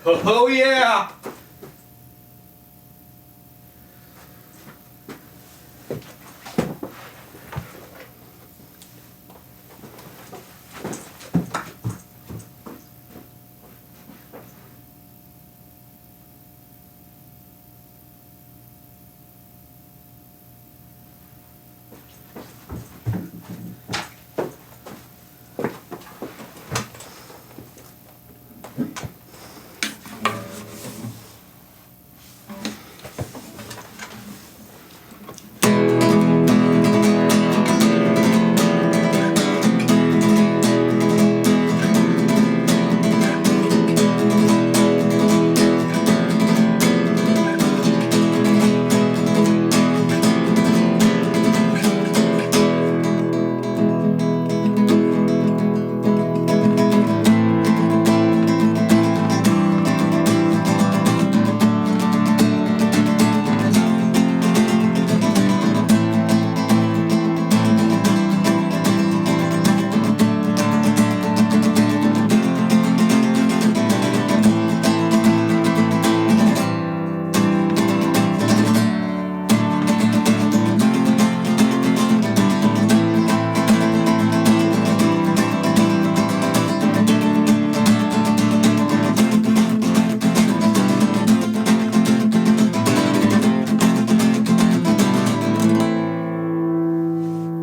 Oh yeah!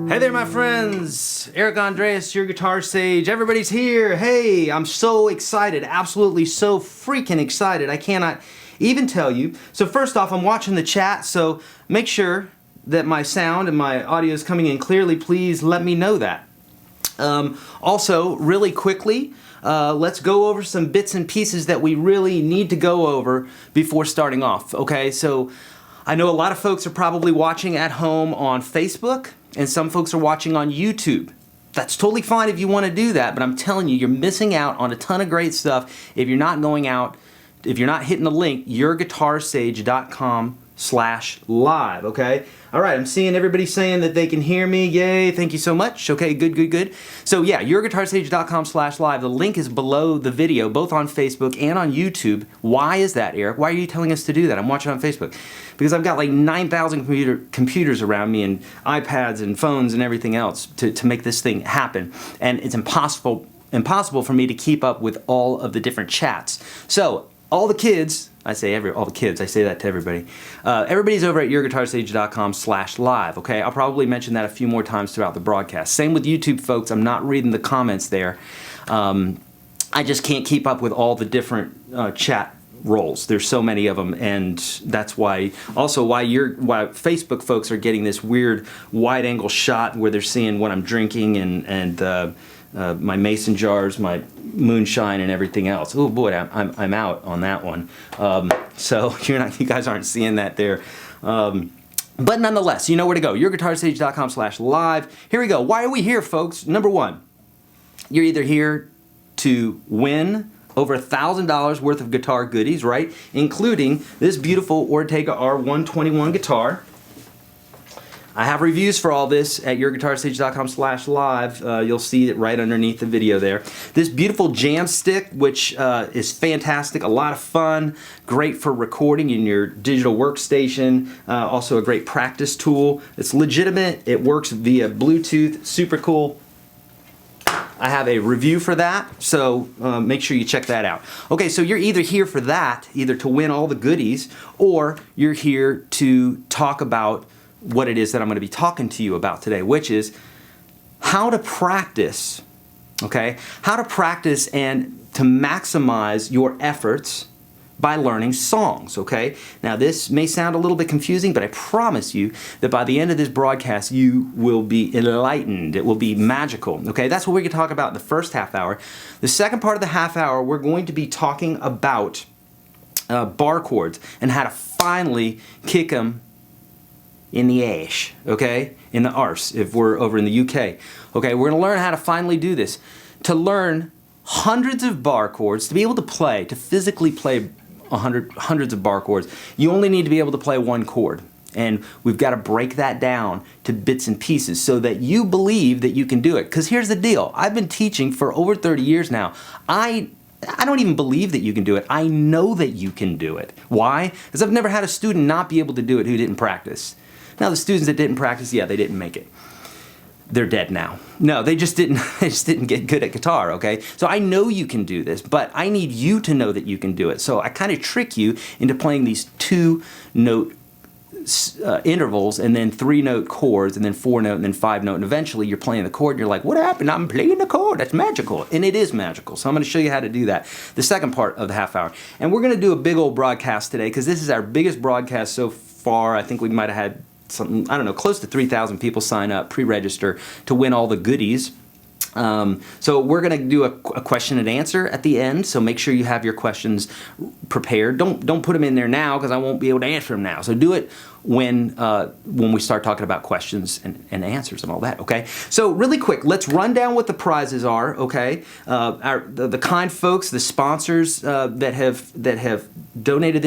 Hey there, my friends. Eric Andreas, your guitar sage. Everybody's here. Hey, I'm so excited. Absolutely so freaking excited. I cannot even tell you. So first off, I'm watching the chat, so make sure that my sound and my audio is coming in clearly. Please let me know that. Also, really quickly, let's go over some bits and pieces that we really need to go over before starting off. Okay, so I know a lot of folks are probably watching at home on Facebook, and some folks are watching on YouTube. That's totally fine if you want to do that, but I'm telling you, you're missing out on a ton of great stuff if you're not going out, if you're not hitting the link, YourGuitarSage.com/live, okay? All right, I'm seeing everybody saying that they can hear me. Yay, thank you so much. Okay, good. So yeah, YourGuitarSage.com/live. The link is below the video, both on Facebook and on YouTube. Why is that, Eric? Why are you telling us to do that? I'm watching on Facebook. Because I've got like 9,000 computers around me and iPads and phones and everything else to make this thing happen. And it's impossible for me to keep up with all of the different chats. So, all the kids, I say that to everybody. Everybody's over at YourGuitarSage.com/live, okay? I'll probably mention that a few more times throughout the broadcast. Same with YouTube, folks. I'm not reading the comments there. I just can't keep up with all the different chat roles. There's so many of them, and that's why Facebook folks are getting this weird wide-angle shot where they're seeing what I'm drinking and my mason jars, my moonshine, and everything else. Oh boy, I'm out on that one. So you guys aren't seeing that there. But nonetheless, you know where to go. YourGuitarSage.com/live. Here we go. Why are we here, folks? Number one, you're either here to win over $1,000 worth of guitar goodies, right? Including this beautiful Ortega R121 guitar. I have reviews for all this at YourGuitarSage.com/live. You'll see it right underneath the video there. This beautiful jam stick, which is fantastic, a lot of fun, great for recording in your digital workstation, also a great practice tool. It's legitimate, it works via Bluetooth, super cool. I have a review for that, so make sure you check that out. Okay, so you're either here for that, either to win all the goodies, or you're here to talk about what it is that I'm going to be talking to you about today, which is how to practice, okay? How to practice and to maximize your efforts by learning songs, okay? Now this may sound a little bit confusing, but I promise you that by the end of this broadcast, you will be enlightened. It will be magical, okay? That's what we're going to talk about in the first half hour. The second part of the half hour, we're going to be talking about bar chords and how to finally kick them in the ash, okay? In the arse, if we're over in the UK. Okay, we're going to learn how to finally do this. To learn hundreds of bar chords, to be able to play, to physically play hundreds of bar chords, you only need to be able to play one chord. And we've got to break that down to bits and pieces so that you believe that you can do it. Because here's the deal. I've been teaching for over 30 years now. I I don't even believe that you can do it. I know that you can do it. Why? Because I've never had a student not be able to do it who didn't practice. Now the students that didn't practice, yeah, they didn't make it. They're dead now. No, they just didn't get good at guitar, okay? So I know you can do this, but I need you to know that you can do it. So I kind of trick you into playing these 2-note intervals, and then 3-note chords, and then 4-note, and then 5-note, and eventually you're playing the chord and you're like, what happened? I'm playing the chord. That's magical. And it is magical. So I'm going to show you how to do that, the second part of the half hour. And we're going to do a big old broadcast today because this is our biggest broadcast so far. I think we might have had something, I don't know, close to 3,000 people sign up, pre-register to win all the goodies. So we're going to do a question and answer at the end, so make sure you have your questions prepared. Don't put them in there now because I won't be able to answer them now. So do it when we start talking about questions and answers and all that, okay? So really quick, let's run down what the prizes are, okay? The kind folks, the sponsors that have donated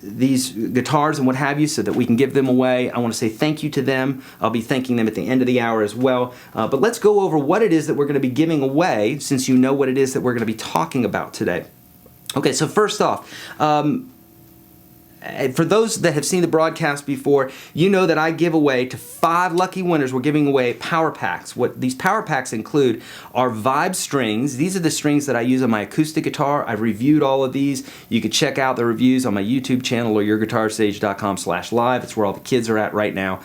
these guitars and what have you so that we can give them away. I want to say thank you to them. I'll be thanking them at the end of the hour as well. But let's go over what it is that we're going to be giving away, since you know what it is that we're going to be talking about today. Okay, so first off, for those that have seen the broadcast before, you know that I give away to 5 lucky winners. We're giving away power packs. What these power packs include are vibe strings. These are the strings that I use on my acoustic guitar. I've reviewed all of these. You can check out the reviews on my YouTube channel or YourGuitarSage.com/live. It's where all the kids are at right now.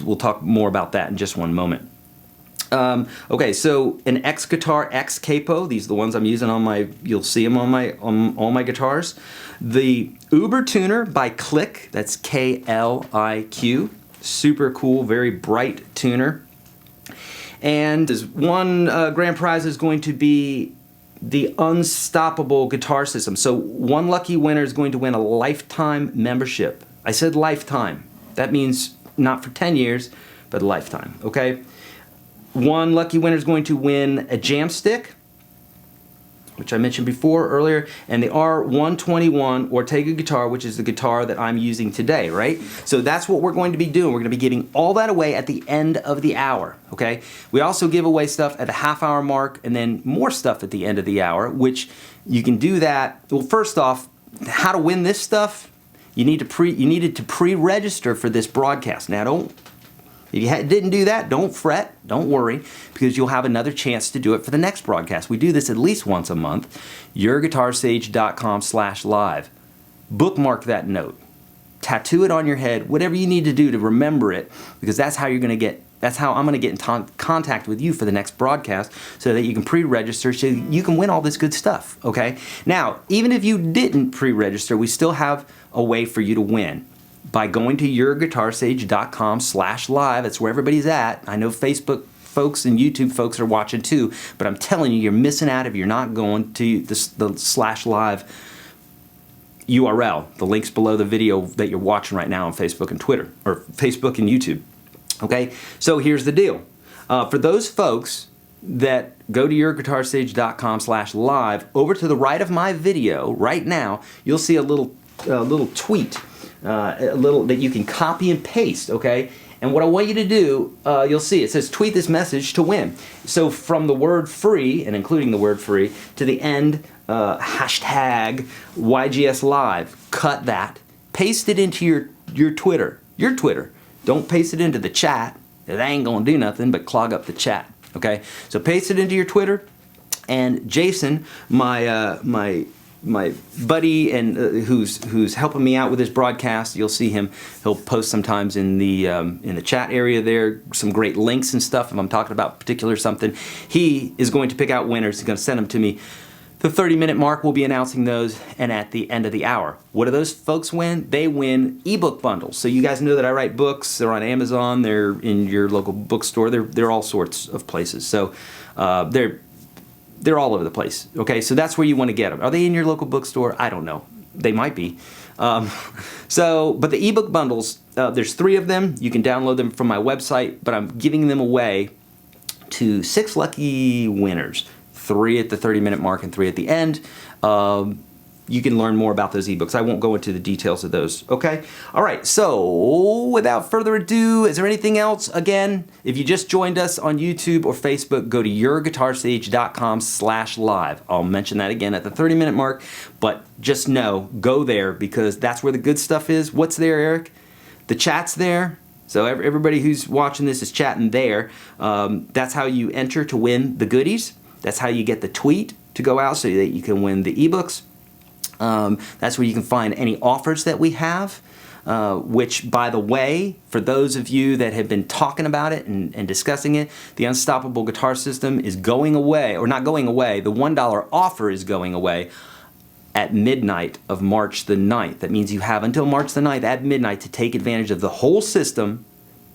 We'll talk more about that in just one moment. Okay, so an X Guitar X Capo. These are the ones I'm using on my. You'll see them on all my guitars. The Uber Tuner by Click. That's Kliq. Super cool, very bright tuner. And one grand prize is going to be the Unstoppable Guitar System. So one lucky winner is going to win a lifetime membership. I said lifetime. That means not for 10 years, but a lifetime. Okay. One lucky winner is going to win a jam stick, which I mentioned earlier, and the R121 Ortega guitar, which is the guitar that I'm using today, right? So that's what we're going to be doing. We're going to be giving all that away at the end of the hour, okay? We also give away stuff at the half-hour mark, and then more stuff at the end of the hour, which you can do that. Well, first off, how to win this stuff? You needed to pre-register for this broadcast. Now, if you didn't do that, don't fret, don't worry, because you'll have another chance to do it for the next broadcast. We do this at least once a month. YourGuitarSage.com/live. Bookmark that note. Tattoo it on your head, whatever you need to do to remember it, because that's how I'm going to get in contact with you for the next broadcast, so that you can pre-register so you can win all this good stuff, okay? Now, even if you didn't pre-register, we still have a way for you to win. By going to YourGuitarSage.com/live. That's where everybody's at. I know Facebook folks and YouTube folks are watching too, but I'm telling you, you're missing out if you're not going to the /live URL. The link's below the video that you're watching right now on Facebook and Twitter, or Facebook and YouTube. Okay, so here's the deal. For those folks that go to YourGuitarSage.com/live, over to the right of my video right now, you'll see a little tweet. That you can copy and paste, okay? And what I want you to do, you'll see it says tweet this message to win. So from the word free, and including the word free, to the end, hashtag YGS Live, cut that, paste it into your Twitter. Don't paste it into the chat. That ain't gonna do nothing but clog up the chat, okay? So paste it into your Twitter, and Jason, my buddy and who's helping me out with this broadcast, you'll see him. He'll post sometimes in the chat area there some great links and stuff if I'm talking about particular something. He is going to pick out winners. He's going to send them to me. The 30-minute mark, we'll be announcing those, and at the end of the hour. What do those folks win? They win ebook bundles. So you guys know that I write books. They're on Amazon. They're in your local bookstore. They're all sorts of places. So they're all over the place, okay? So that's where you want to get them. Are they in your local bookstore? I don't know. They might be. But the ebook bundles, there's 3 of them. You can download them from my website, but I'm giving them away to 6 lucky winners. 3 at the 30-minute mark and 3 at the end. you can learn more about those ebooks. I won't go into the details of those, okay? All right, so without further ado, is there anything else? Again, if you just joined us on YouTube or Facebook, go to YourGuitarSage.com/live. I'll mention that again at the 30-minute mark, but just know, go there because that's where the good stuff is. What's there, Eric? The chat's there. So everybody who's watching this is chatting there. That's how you enter to win the goodies. That's how you get the tweet to go out so that you can win the ebooks. That's where you can find any offers that we have, which, by the way, for those of you that have been talking about it and discussing it, the Unstoppable Guitar System is going away, or not going away, the $1 offer is going away at midnight of March the 9th. That means you have until March the 9th at midnight to take advantage of the whole system,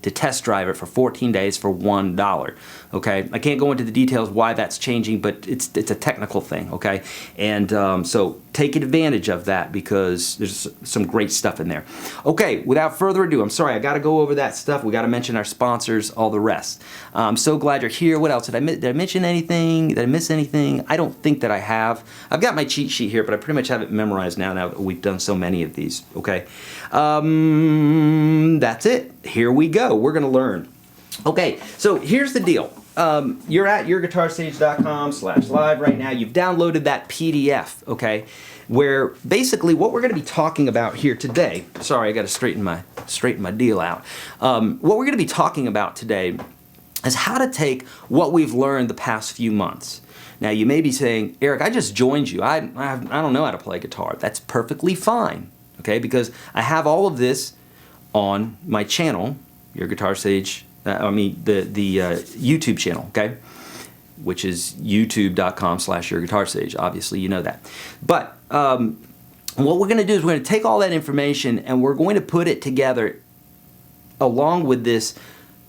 to test drive it for 14 days for $1. Okay, I can't go into the details why that's changing, but it's a technical thing. Okay, and so take advantage of that because there's some great stuff in there. Okay, without further ado, I'm sorry, I got to go over that stuff. We got to mention our sponsors, all the rest. I'm so glad you're here. What else did I mention anything? Did I miss anything? I don't think that I have. I've got my cheat sheet here, but I pretty much have it memorized now that we've done so many of these. Okay, that's it. Here we go. We're gonna learn. Okay, so here's the deal. You're at YourGuitarSage.com/live right now. You've downloaded that PDF, okay, where basically what we're going to be talking about here today. Sorry, I got to straighten my deal out. What we're going to be talking about today is how to take what we've learned the past few months. Now, you may be saying, Eric, I just joined you. I don't know how to play guitar. That's perfectly fine, okay, because I have all of this on my channel, YourGuitarSage. The YouTube channel, okay, which is youtube.com/YourGuitarSage. Obviously, you know that. But what we're going to do is we're going to take all that information and we're going to put it together along with this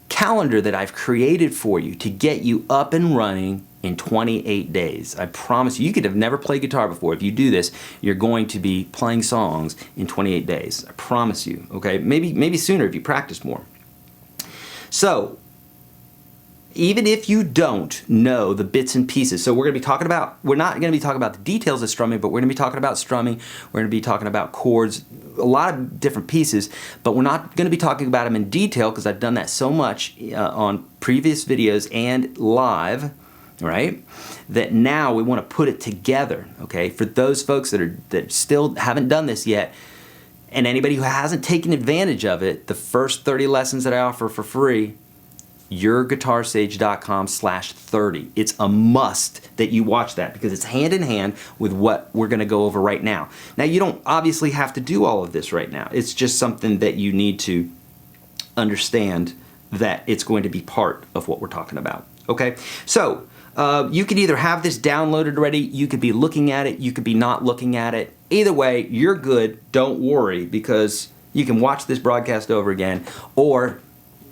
calendar that I've created for you to get you up and running in 28 days. I promise you, you could have never played guitar before. If you do this, you're going to be playing songs in 28 days. I promise you, okay? Maybe sooner if you practice more. So, even if you don't know the bits and pieces, so we're not going to be talking about the details of strumming, but we're going to be talking about strumming, we're going to be talking about chords, a lot of different pieces, but we're not going to be talking about them in detail because I've done that so much on previous videos and live, right, that now we want to put it together, okay, for those folks that still haven't done this yet. And anybody who hasn't taken advantage of it, the first 30 lessons that I offer for free, YourGuitarSage.com/30. It's a must that you watch that because it's hand in hand with what we're going to go over right now. Now, you don't obviously have to do all of this right now. It's just something that you need to understand that it's going to be part of what we're talking about. Okay? So, you could either have this downloaded already, you could be looking at it, you could be not looking at it. Either way, you're good. Don't worry because you can watch this broadcast over again or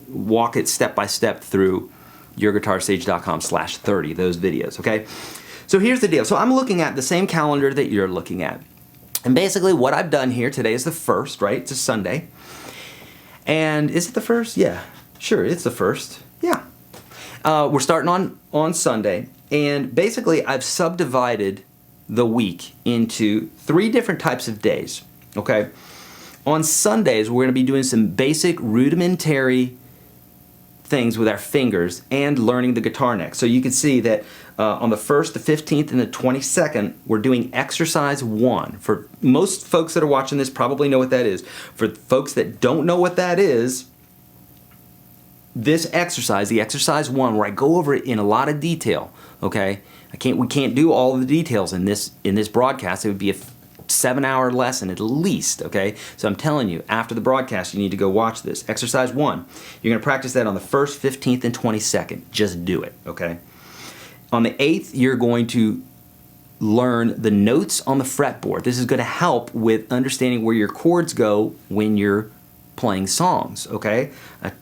walk it step by step through YourGuitarSage.com/30, those videos, okay? So here's the deal. So I'm looking at the same calendar that you're looking at. And basically what I've done here, today is the 1st, right? It's a Sunday. And is it the 1st? Yeah, sure, it's the 1st. Yeah. We're starting on Sunday, and basically I've subdivided the week into 3 different types of days, okay? On Sundays, we're going to be doing some basic rudimentary things with our fingers and learning the guitar neck. So you can see that on the 1st, the 15th, and the 22nd, we're doing exercise 1. For most folks that are watching this probably know what that is. For folks that don't know what that is, this exercise, the exercise 1, where I go over it in a lot of detail, okay? We can't do all of the details in this broadcast. It would be a 7-hour lesson at least, okay? So I'm telling you, after the broadcast, you need to go watch this. Exercise 1. You're going to practice that on the 1st, 15th, and 22nd. Just do it, okay? On the 8th, you're going to learn the notes on the fretboard. This is going to help with understanding where your chords go when you're playing songs, okay?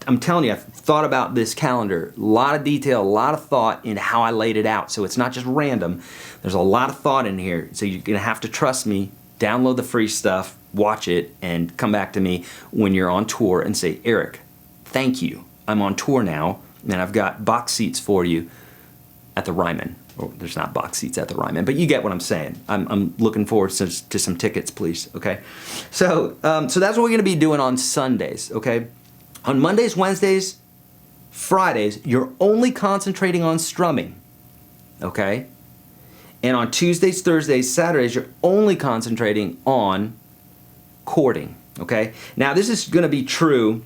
I'm telling you, I've thought about this calendar, a lot of detail, a lot of thought in how I laid it out, so it's not just random. There's a lot of thought in here, so you're gonna have to trust me, download the free stuff, watch it, and come back to me when you're on tour and say, Eric, thank you. I'm on tour now, and I've got box seats for you at the Ryman. Oh, there's not box seats at the Ryman, but you get what I'm saying. I'm looking forward to some tickets, please, okay? So that's what we're going to be doing on Sundays, okay? On Mondays, Wednesdays, Fridays, you're only concentrating on strumming, okay? And on Tuesdays, Thursdays, Saturdays, you're only concentrating on chording, okay? Now, this is going to be true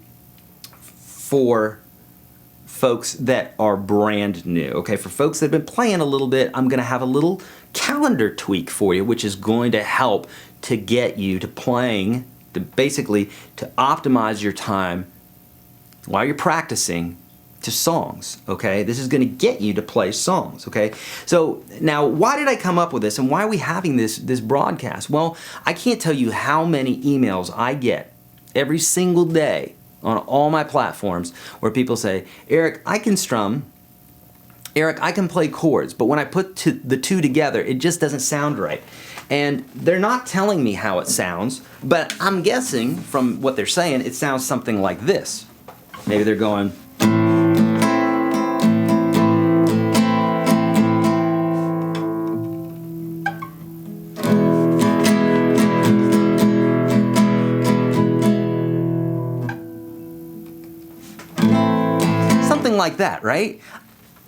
for folks that are brand new, okay? For folks that have been playing a little bit, I'm going to have a little calendar tweak for you, which is going to help to get you to playing, basically to optimize your time while you're practicing to songs, okay? This is going to get you to play songs, okay? So now, why did I come up with this, and why are we having this broadcast? Well, I can't tell you how many emails I get every single day on all my platforms where people say, Eric, I can strum, Eric, I can play chords, but when I put the two together, it just doesn't sound right. And they're not telling me how it sounds, but I'm guessing from what they're saying, it sounds something like this. Maybe they're going, something like that, right?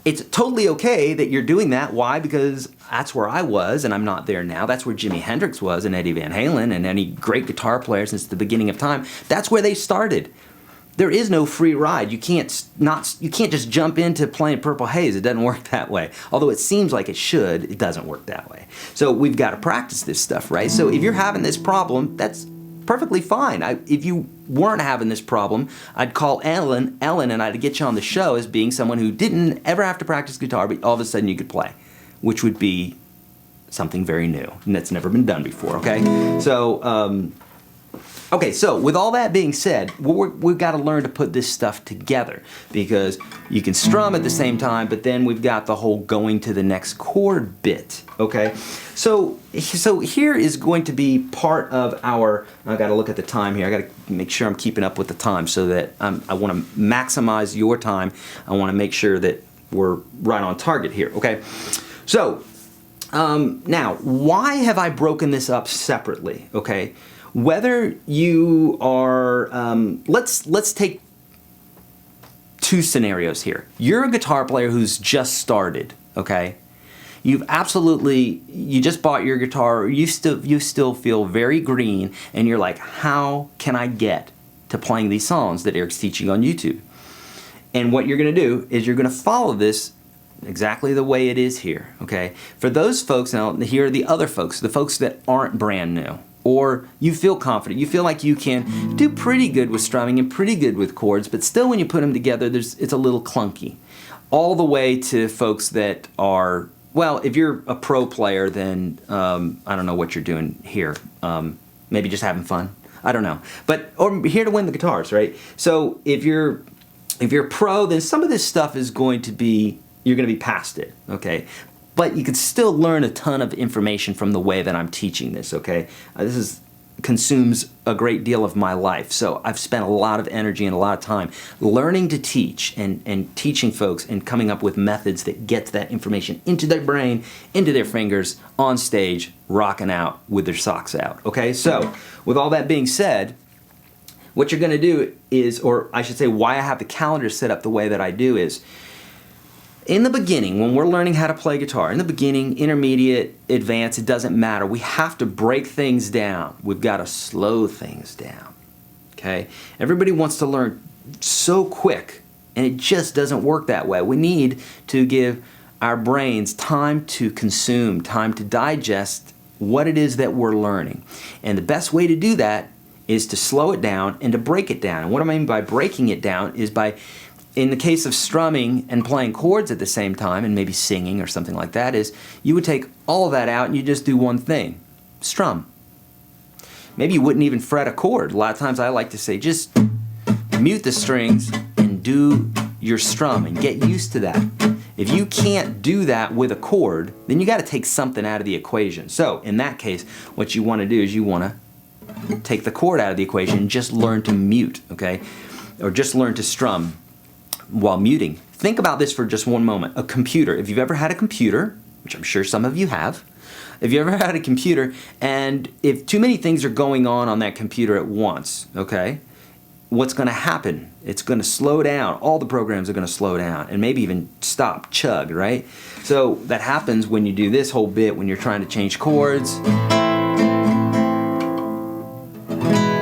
It's totally okay that you're doing that. Why? Because that's where I was, and I'm not there now. That's where Jimi Hendrix was, and Eddie Van Halen, and any great guitar player since the beginning of time. That's where they started. There is no free ride. You can't just jump into playing Purple Haze. It doesn't work that way. Although it seems like it should, it doesn't work that way. So we've got to practice this stuff, right? So if you're having this problem, that's perfectly fine. If you weren't having this problem, I'd call Ellen, and I'd get you on the show as being someone who didn't ever have to practice guitar, but all of a sudden you could play, which would be something very new, and that's never been done before, okay? So, so with all that being said, we've got to learn to put this stuff together, because you can strum at the same time, but then we've got the whole going to the next chord bit, okay? So here is going to be part of our, I got to look at the time here, I got to make sure I'm keeping up with the time so that I want to maximize your time. I want to make sure that we're right on target here, okay? So, now, why have I broken this up separately, okay? Whether you are, let's take two scenarios here. You're a guitar player who's just started, okay? You just bought your guitar, you still feel very green, and you're like, how can I get to playing these songs that Eric's teaching on YouTube? And what you're gonna do is you're gonna follow this exactly the way it is here, okay? For those folks, now here are the other folks, the folks that aren't brand new, or you feel confident, you feel like you can do pretty good with strumming and pretty good with chords, but still when you put them together, it's a little clunky. All the way to folks that are, well, if you're a pro player, then I don't know what you're doing here. Maybe just having fun. I don't know. Or here to win the guitars, right? So if you're pro, then some of this stuff is going to be, you're going to be past it, okay? But you can still learn a ton of information from the way that I'm teaching this, okay? This consumes a great deal of my life, so I've spent a lot of energy and a lot of time learning to teach and teaching folks and coming up with methods that get that information into their brain, into their fingers, on stage, rocking out with their socks out, okay? So, with all that being said, what you're going to do is, or I should say why I have the calendar set up the way that I do is, in the beginning, when we're learning how to play guitar, in the beginning, intermediate, advanced, it doesn't matter. We have to break things down. We've got to slow things down, okay? Everybody wants to learn so quick, and it just doesn't work that way. We need to give our brains time to consume, time to digest what it is that we're learning. And the best way to do that is to slow it down and to break it down. And what I mean by breaking it down is by, in the case of strumming and playing chords at the same time, and maybe singing or something like that, is you would take all of that out and you just do one thing, strum. Maybe you wouldn't even fret a chord. A lot of times I like to say, just mute the strings and do your strum and get used to that. If you can't do that with a chord, then you got to take something out of the equation. So in that case, what you want to do is you want to take the chord out of the equation and just learn to mute, okay? Or just learn to strum while muting. Think about this for just one moment. A computer. If you've ever had a computer, which I'm sure some of you have, if you ever had a computer and if too many things are going on that computer at once, okay, what's going to happen? It's going to slow down. All the programs are going to slow down and maybe even stop, chug, right? So that happens when you do this whole bit when you're trying to change chords.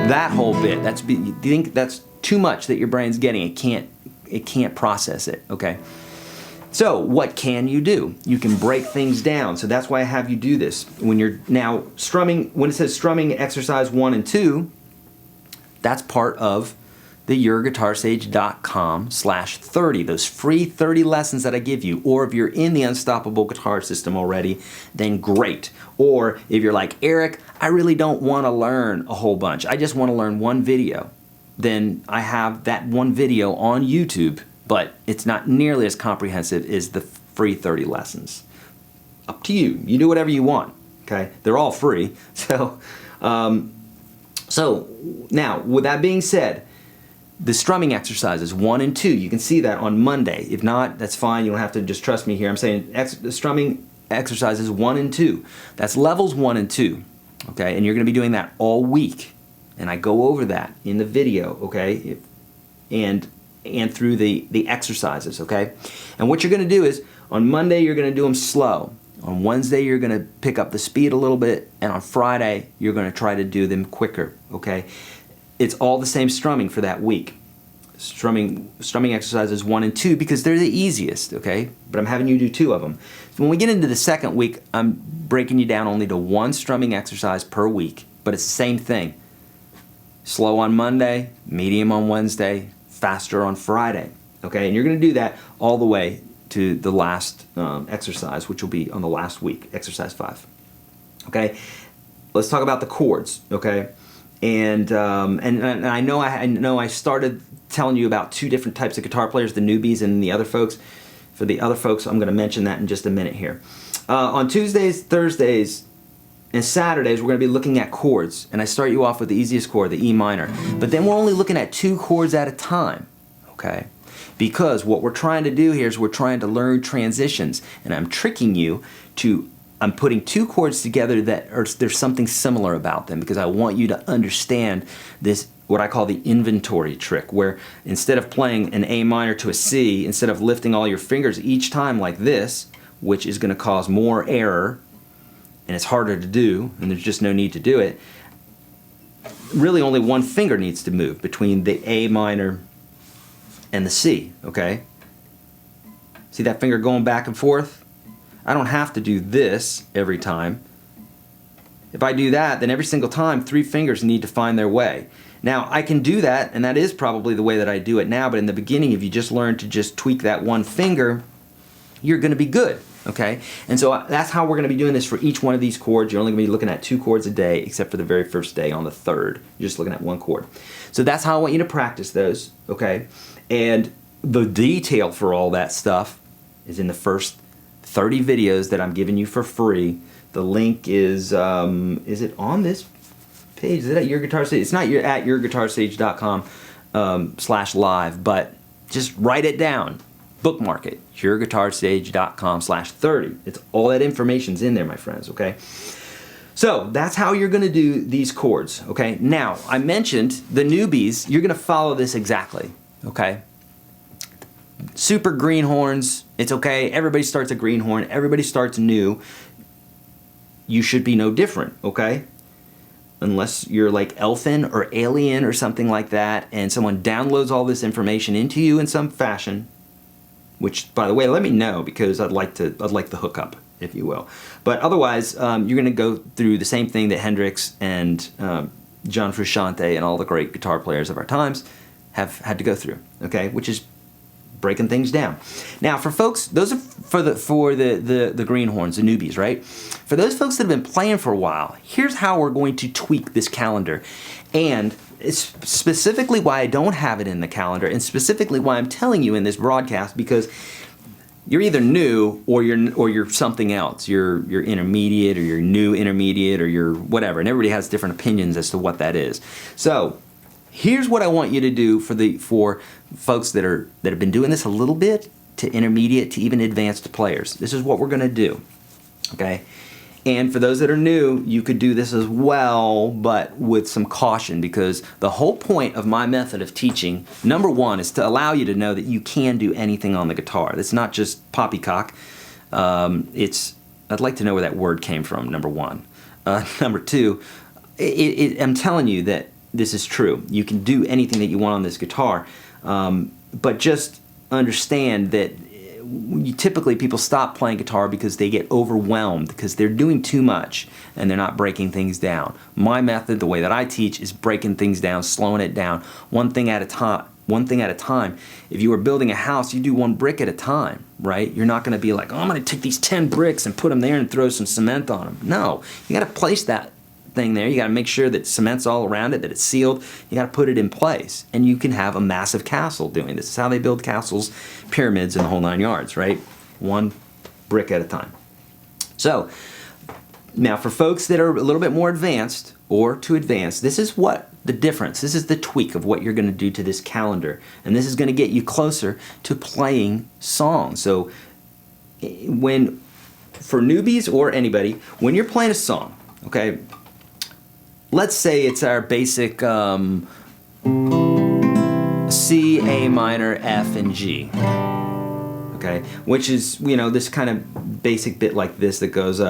That whole bit, you think that's too much that your brain's getting. It can't process it, okay? So what can you do? You can break things down. So that's why I have you do this. When you're now strumming, when it says strumming exercise 1 and 2, that's part of the YourGuitarSage.com/30, those free 30 lessons that I give you. Or if you're in the Unstoppable Guitar System already, then great. Or if you're like, Eric, I really don't want to learn a whole bunch. I just want to learn one video. Then I have that one video on YouTube, but it's not nearly as comprehensive as the free 30 lessons. Up to you. You do whatever you want, okay? They're all free. So now, with that being said, the strumming exercises 1 and 2, you can see that on Monday. If not, that's fine. You don't have to just trust me here. I'm saying the strumming exercises 1 and 2. That's levels 1 and 2, okay? And you're going to be doing that all week. And I go over that in the video, okay? And through the exercises, okay? And what you're going to do is, on Monday, you're going to do them slow. On Wednesday, you're going to pick up the speed a little bit. And on Friday, you're going to try to do them quicker, okay? It's all the same strumming for that week. Strumming exercises 1 and 2 because they're the easiest, okay? But I'm having you do 2 of them. So when we get into the second week, I'm breaking you down only to 1 strumming exercise per week. But it's the same thing. Slow on Monday, medium on Wednesday, faster on Friday, okay? And you're going to do that all the way to the last exercise, which will be on the last week, exercise 5, okay? Let's talk about the chords, okay? And I know I started telling you about 2 different types of guitar players, the newbies and the other folks. For the other folks, I'm going to mention that in just a minute here. On Tuesdays, Thursdays, and Saturdays, we're going to be looking at chords. And I start you off with the easiest chord, the E minor. But then we're only looking at 2 chords at a time, okay? Because what we're trying to do here is we're trying to learn transitions. And I'm tricking you I'm putting 2 chords together there's something similar about them because I want you to understand this, what I call the inventory trick, where instead of playing an A minor to a C, instead of lifting all your fingers each time like this, which is going to cause more error, and it's harder to do, and there's just no need to do it, really only one finger needs to move between the A minor and the C, okay? See that finger going back and forth? I don't have to do this every time. If I do that, then every single time 3 fingers need to find their way. Now I can do that, and that is probably the way that I do it now, but in the beginning, if you just learn to just tweak that one finger, you're going to be good, okay? And so that's how we're going to be doing this for each one of these chords. You're only going to be looking at 2 chords a day, except for the very first day on the 3rd. You're just looking at 1 chord. So that's how I want you to practice those, okay? And the detail for all that stuff is in the first 30 videos that I'm giving you for free. The link is it on this page? Is it at YourGuitarSage? It's not at YourGuitarSage.com/live, but just write it down. Bookmark it. YourGuitarSage.com/30. It's all that information's in there, my friends, okay? So that's how you're going to do these chords, okay? Now, I mentioned the newbies. You're going to follow this exactly, okay? Super greenhorns, it's okay. Everybody starts a greenhorn. Everybody starts new. You should be no different, okay? Unless you're like Elfin or Alien or something like that, and someone downloads all this information into you in some fashion. Which, by the way, let me know because I'd like the hookup, if you will. But otherwise, you're going to go through the same thing that Hendrix and John Frusciante and all the great guitar players of our times have had to go through, okay? Which is breaking things down. Now, for folks, those are for the greenhorns, the newbies, right? For those folks that have been playing for a while, here's how we're going to tweak this calendar. And it's specifically why I don't have it in the calendar, and specifically why I'm telling you in this broadcast, because you're either new or you're something else. You're intermediate, or you're new intermediate, or you're whatever, and everybody has different opinions as to what that is. So here's what I want you to do for folks that have been doing this a little bit, to intermediate to even advanced players. This is what we're going to do. Okay? And for those that are new, you could do this as well, but with some caution, because the whole point of my method of teaching, number one, is to allow you to know that you can do anything on the guitar. It's not just poppycock. I'd like to know where that word came from, number one. Number two, I'm telling you that this is true. You can do anything that you want on this guitar, but just understand that typically people stop playing guitar because they get overwhelmed, because they're doing too much and they're not breaking things down. My method, the way that I teach, is breaking things down, slowing it down, one thing at a time. If you were building a house, you do one brick at a time, right? You're not going to be like, oh, I'm going to take these 10 bricks and put them there and throw some cement on them. No, you got to place that thing there. You got to make sure that cement's all around it, that it's sealed. You got to put it in place, and you can have a massive castle doing this. This is how they build castles, pyramids, and the whole 9 yards, right? One brick at a time. So now for folks that are a little bit more advanced or too advanced, this is what the difference, this is the tweak of what you're going to do to this calendar, and this is going to get you closer to playing songs. So for newbies or anybody, when you're playing a song, okay, let's say it's our basic C, A minor, F, and G. Okay, which is, this kind of basic bit like this that goes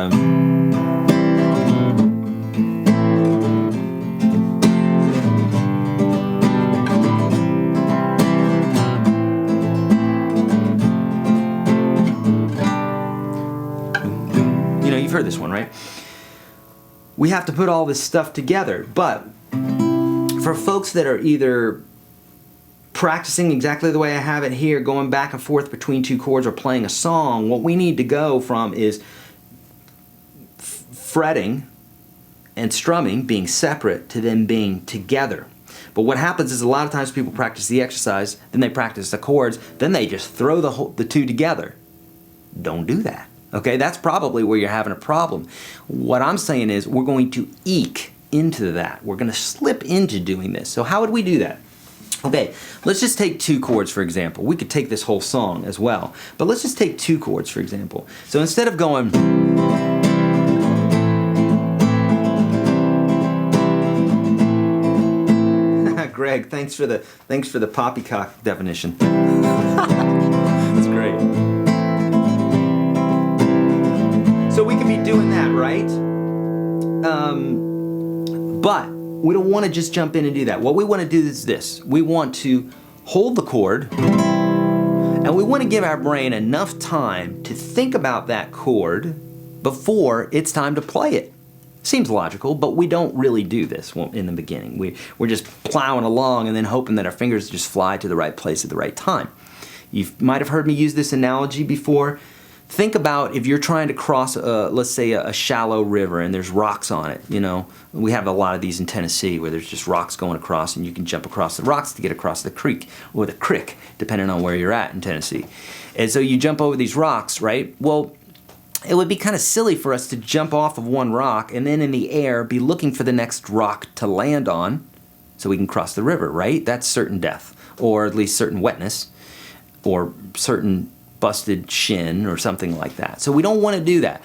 you've heard this one, right? We have to put all this stuff together, but for folks that are either practicing exactly the way I have it here, going back and forth between two chords, or playing a song, what we need to go from is fretting and strumming being separate to them being together. But what happens is a lot of times people practice the exercise, then they practice the chords, then they just throw the two together. Don't do that. Okay, that's probably where you're having a problem. What I'm saying is we're going to eke into that. We're going to slip into doing this. So how would we do that? Okay, let's just take two chords, for example. We could take this whole song as well, but let's just take two chords, for example. So instead of going... Greg, thanks for the poppycock definition. That's great. So we could be doing that, right? But we don't want to just jump in and do that. What we want to do is this. We want to hold the chord, and we want to give our brain enough time to think about that chord before it's time to play it. Seems logical, but we don't really do this in the beginning. We're just plowing along and then hoping that our fingers just fly to the right place at the right time. You might have heard me use this analogy before. Think about if you're trying to cross, let's say, a shallow river and there's rocks on it. We have a lot of these in Tennessee where there's just rocks going across, and you can jump across the rocks to get across the creek, or the crick, depending on where you're at in Tennessee. And so you jump over these rocks, right? Well, it would be kind of silly for us to jump off of one rock and then in the air be looking for the next rock to land on so we can cross the river, right? That's certain death, or at least certain wetness, or certain busted shin or something like that. So we don't want to do that.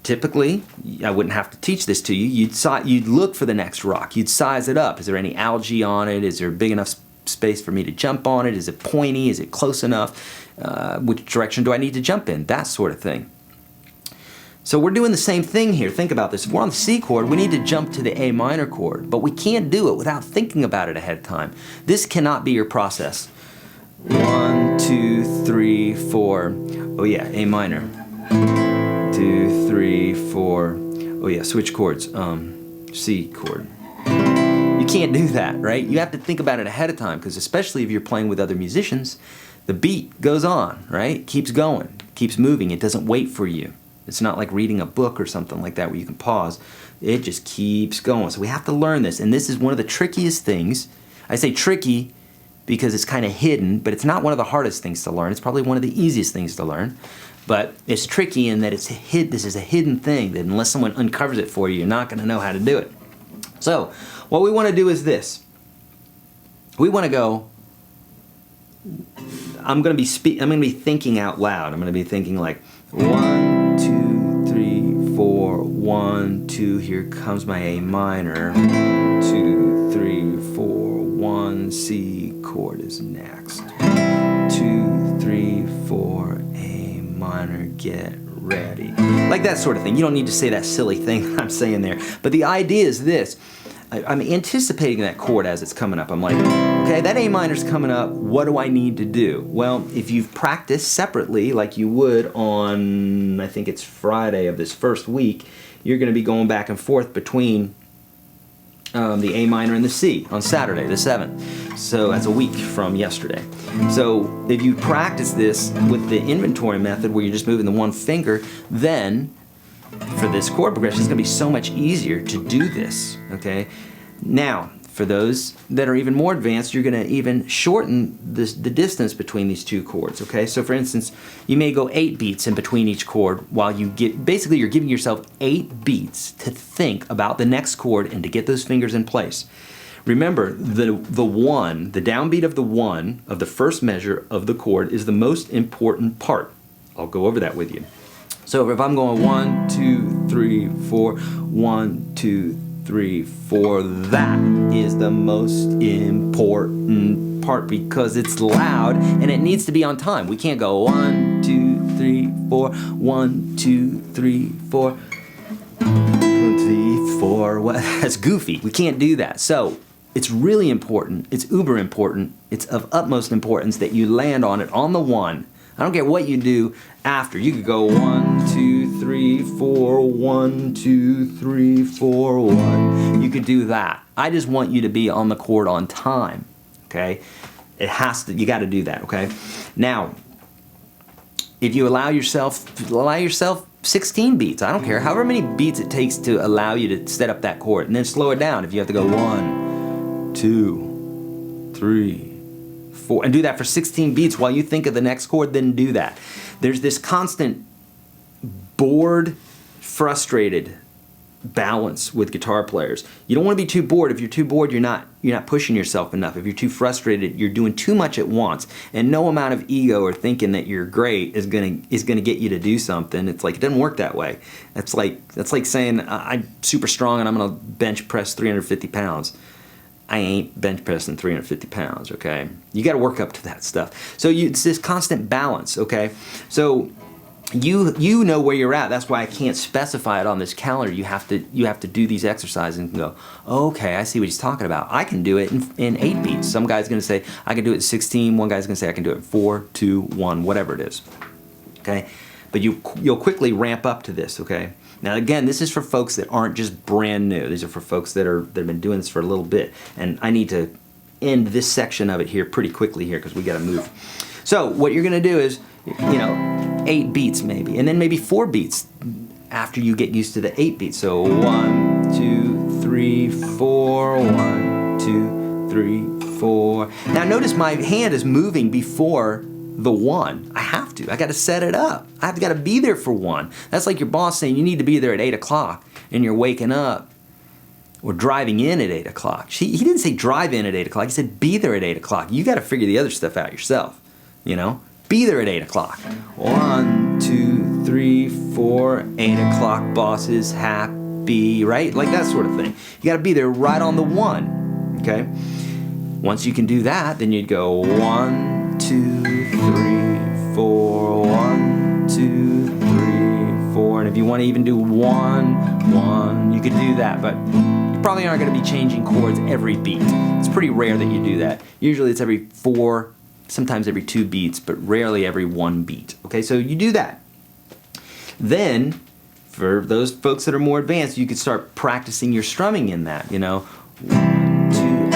Typically, I wouldn't have to teach this to you. You'd look for the next rock. You'd size it up. Is there any algae on it? Is there big enough space for me to jump on it? Is it pointy? Is it close enough? Which direction do I need to jump in? That sort of thing. So we're doing the same thing here. Think about this. If we're on the C chord, we need to jump to the A minor chord, but we can't do it without thinking about it ahead of time. This cannot be your process. 1, 2, 3, 4. Oh yeah, A minor. 2, 3, 4. Oh yeah, switch chords. C chord. You can't do that, right? You have to think about it ahead of time, because especially if you're playing with other musicians, the beat goes on, right? Keeps going, keeps moving. It doesn't wait for you. It's not like reading a book or something like that where you can pause. It just keeps going. So we have to learn this, and this is one of the trickiest things. I say tricky because it's kind of hidden, but it's not one of the hardest things to learn. It's probably one of the easiest things to learn, but it's tricky in that this is a hidden thing that unless someone uncovers it for you, you're not going to know how to do it. So what we want to do is this. We want to go, I'm going to be thinking out loud. I'm going to be thinking like 1, 2, 1, 2, here comes my A minor, 2, 3, 4, 1, C chord is next, 2, 3, 4, A minor, get ready. Like that sort of thing. You don't need to say that silly thing that I'm saying there. But the idea is this. I'm anticipating that chord as it's coming up. I'm like, okay, that A minor's coming up. What do I need to do? Well, if you've practiced separately like you would on, I think it's Friday of this first week, you're going to be going back and forth between the A minor and the C on Saturday, the 7th. So that's a week from yesterday. So if you practice this with the inventory method where you're just moving the one finger, then for this chord progression, it's going to be so much easier to do this, okay? Now, for those that are even more advanced, you're going to even shorten the distance between these two chords, okay? So for instance, you may go 8 beats in between each chord while you get, basically you're giving yourself 8 beats to think about the next chord and to get those fingers in place. Remember, the one, the downbeat of the one, of the first measure of the chord is the most important part. I'll go over that with you. So if I'm going 1, 2, 3, 4, 1, 2, 3, 4, that is the most important part because it's loud and it needs to be on time. We can't go 1, 2, 3, 4, 1, 2, 3, 4, 1, 2, 3, 4. What? That's goofy. We can't do that. So it's really important. It's uber important. It's of utmost importance that you land on it on the one. I don't care what you do after. You could go 1, 2, 3, 4, 1, 2, 3, 4, 1. You could do that. I just want you to be on the chord on time, okay? It has to, you got to do that, okay? Now, if you allow yourself 16 beats, I don't care, however many beats it takes to allow you to set up that chord, and then slow it down if you have to go 1, 2, 3, 4, and do that for 16 beats while you think of the next chord, then do that. There's this constant bored, frustrated balance with guitar players. You don't want to be too bored. If you're too bored, you're not pushing yourself enough. If you're too frustrated, you're doing too much at once. And no amount of ego or thinking that you're great is gonna get you to do something. It's like it doesn't work that way. That's like saying I'm super strong and I'm gonna bench press 350 pounds. I ain't bench pressing 350 pounds, okay? You got to work up to that stuff. So it's this constant balance, okay? So you know where you're at. That's why I can't specify it on this calendar. You have to do these exercises and go, okay, I see what he's talking about. I can do it in 8 beats. Some guy's going to say I can do it in 16. One guy's going to say I can do it in 4, 2, 1, whatever it is, okay? But you'll quickly ramp up to this, okay? Now again, this is for folks that aren't just brand new. These are for folks that have been doing this for a little bit. And I need to end this section of it here pretty quickly here because we got to move. So what you're going to do is, 8 beats maybe, and then maybe 4 beats after you get used to the 8 beats. So 1, 2, 3, 4, 1, 2, 3, 4. Now notice my hand is moving before the 1. I have to. I got to set it up. I've got to be there for 1. That's like your boss saying you need to be there at 8 o'clock and you're waking up or driving in at 8 o'clock. He didn't say drive in at 8 o'clock. He said be there at 8 o'clock. You got to figure the other stuff out yourself. Be there at 8 o'clock. 1, 2, 3, 4, 8 o'clock, boss is happy, right? Like that sort of thing. You got to be there right on the 1, okay? Once you can do that, then you'd go 1, 2, 3, 4, 1, 2, 3, 4. And if you want to even do 1, 1, you could do that, but you probably aren't going to be changing chords every beat. It's pretty rare that you do that. Usually it's every 4, sometimes every 2 beats, but rarely every 1 beat. Okay, so you do that. Then, for those folks that are more advanced, you could start practicing your strumming in that, 1, 2,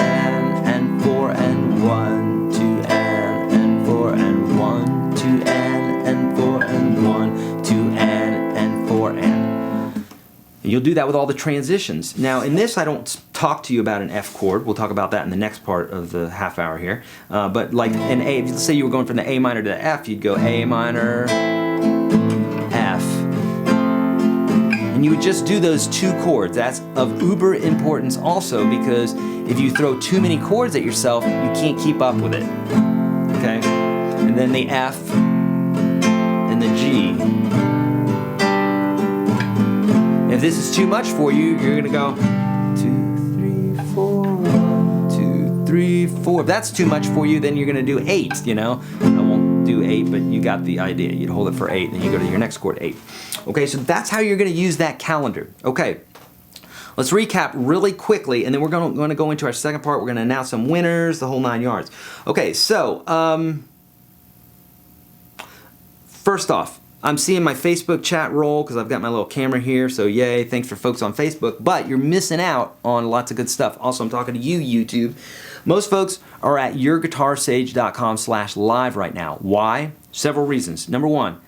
and 4, and 1, 2, and 4, and 1, 2, and 4, and 1, 2, and 4, and. And you'll do that with all the transitions. Now, in this, I don't talk to you about an F chord. We'll talk about that in the next part of the half hour here. But like an A, let's say you were going from the A minor to the F, you'd go A minor, F. And you would just do those 2 chords. That's of uber importance also because if you throw too many chords at yourself, you can't keep up with it. Okay? And then the F and the G. If this is too much for you, you're gonna go 2, 3, 4, 1, 2, 3, 4. If that's too much for you, then you're gonna do 8, you know. I won't do 8, but you got the idea. You'd hold it for 8, then you go to your next chord, 8. Okay, so that's how you're gonna use that calendar. Okay, let's recap really quickly, and then we're gonna go into our second part. We're gonna announce some winners, the whole 9 yards. Okay, so first off, I'm seeing my Facebook chat roll because I've got my little camera here, so yay, thanks for folks on Facebook, but you're missing out on lots of good stuff. Also, I'm talking to you, YouTube. Most folks are at YourGuitarSage.com/live right now. Why? Several reasons. Number one,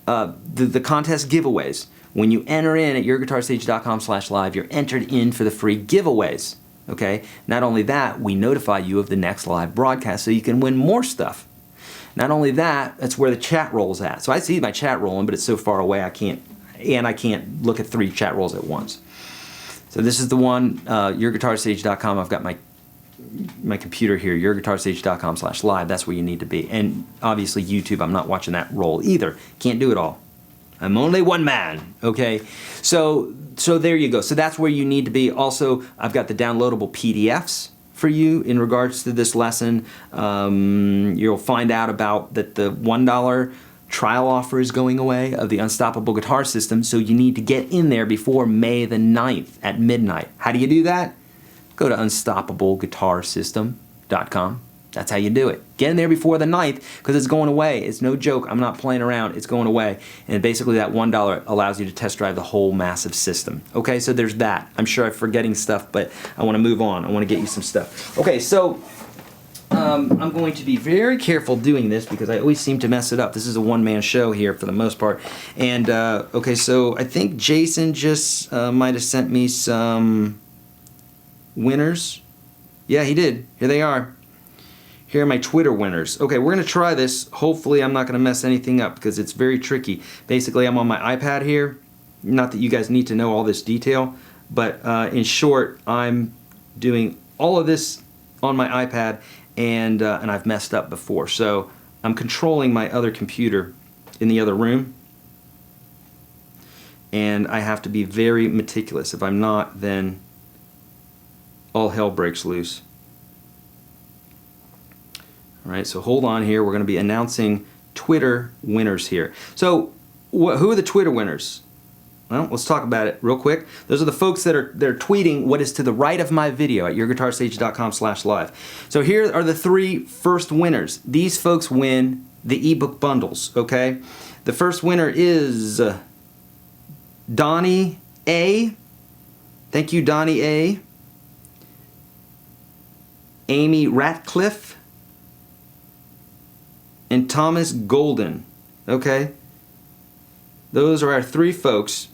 the contest giveaways. When you enter in at YourGuitarSage.com/live, you're entered in for the free giveaways. Okay? Not only that, we notify you of the next live broadcast so you can win more stuff. Not only that, that's where the chat roll's at. So I see my chat rolling, but it's so far away I can't look at 3 chat rolls at once. So this is the one, YourGuitarSage.com. I've got my computer here, YourGuitarSage.com/live. That's where you need to be. And obviously YouTube, I'm not watching that roll either. Can't do it all. I'm only one man, okay? So there you go. So that's where you need to be. Also, I've got the downloadable PDFs for you in regards to this lesson. You'll find out about that the $1 trial offer is going away of the Unstoppable Guitar System, so you need to get in there before May the 9th at midnight. How do you do that? Go to unstoppableguitarsystem.com. That's how you do it. Get in there before the 9th because it's going away. It's no joke. I'm not playing around. It's going away. And basically that $1 allows you to test drive the whole massive system. Okay, so there's that. I'm sure I'm forgetting stuff, but I want to move on. I want to get you some stuff. Okay, so I'm going to be very careful doing this because I always seem to mess it up. This is a one-man show here for the most part. And, okay, so I think Jason just might have sent me some winners. Yeah, he did. Here they are. Here are my Twitter winners. Okay, we're going to try this. Hopefully I'm not going to mess anything up because it's very tricky. Basically, I'm on my iPad here. Not that you guys need to know all this detail, but in short, I'm doing all of this on my iPad, and I've messed up before. So I'm controlling my other computer in the other room, and I have to be very meticulous. If I'm not, then all hell breaks loose. All right, so hold on here. We're going to be announcing Twitter winners here. So who are the Twitter winners? Well, let's talk about it real quick. Those are the folks that are tweeting what is to the right of my video at YourGuitarSage.com/live. So here are the 3 first winners. These folks win the ebook bundles, okay? The first winner is Donnie A. Thank you, Donnie A. Amy Ratcliffe. And Thomas Golden, okay? Those are our 3 folks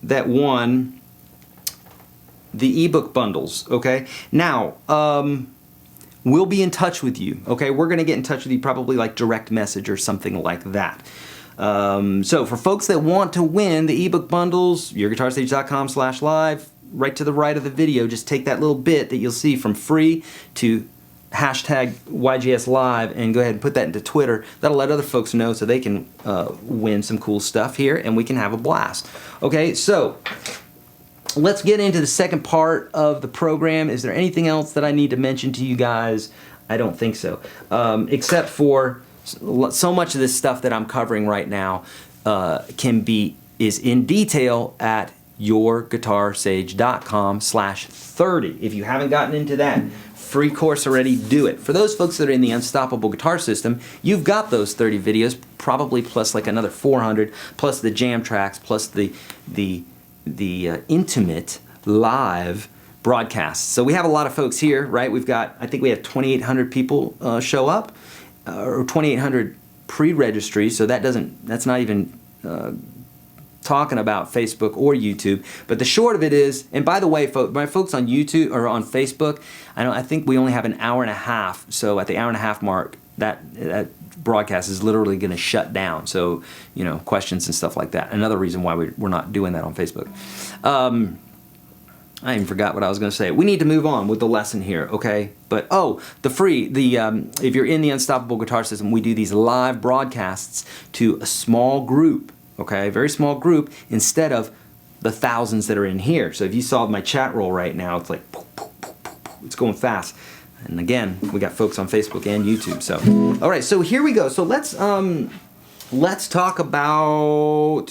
that won the ebook bundles, okay? Now, we'll be in touch with you, okay? We're going to get in touch with you probably like direct message or something like that. So for folks that want to win the ebook bundles, YourGuitarSage.com/live, right to the right of the video, just take that little bit that you'll see from free to hashtag YGS Live and go ahead and put that into Twitter. That'll let other folks know so they can win some cool stuff here and we can have a blast. Okay, so let's get into the second part of the program. Is there anything else that I need to mention to you guys? I don't think so. Except for so much of this stuff that I'm covering right now is in detail at YourGuitarSage.com/30. If you haven't gotten into that free course already, do it. For those folks that are in the Unstoppable Guitar System, you've got those 30 videos, probably plus like another 400, plus the jam tracks, plus the intimate live broadcasts. So we have a lot of folks here, right? I think we have 2,800 people show up, or 2,800 pre-registries. So that's not even talking about Facebook or YouTube. But the short of it is, and by the way, my folks on YouTube or on Facebook, I think we only have an hour and a half. So at the hour and a half mark, that broadcast is literally going to shut down. So, questions and stuff like that. Another reason why we're not doing that on Facebook. I even forgot what I was going to say. We need to move on with the lesson here, okay? But, if you're in the Unstoppable Guitar System, we do these live broadcasts to a small group, okay? A very small group, instead of the thousands that are in here. So if you saw my chat roll right now, it's like, poof, poof, poof, poof, poof. It's going fast. And again, we got folks on Facebook and YouTube. So, all right, so here we go. So let's talk about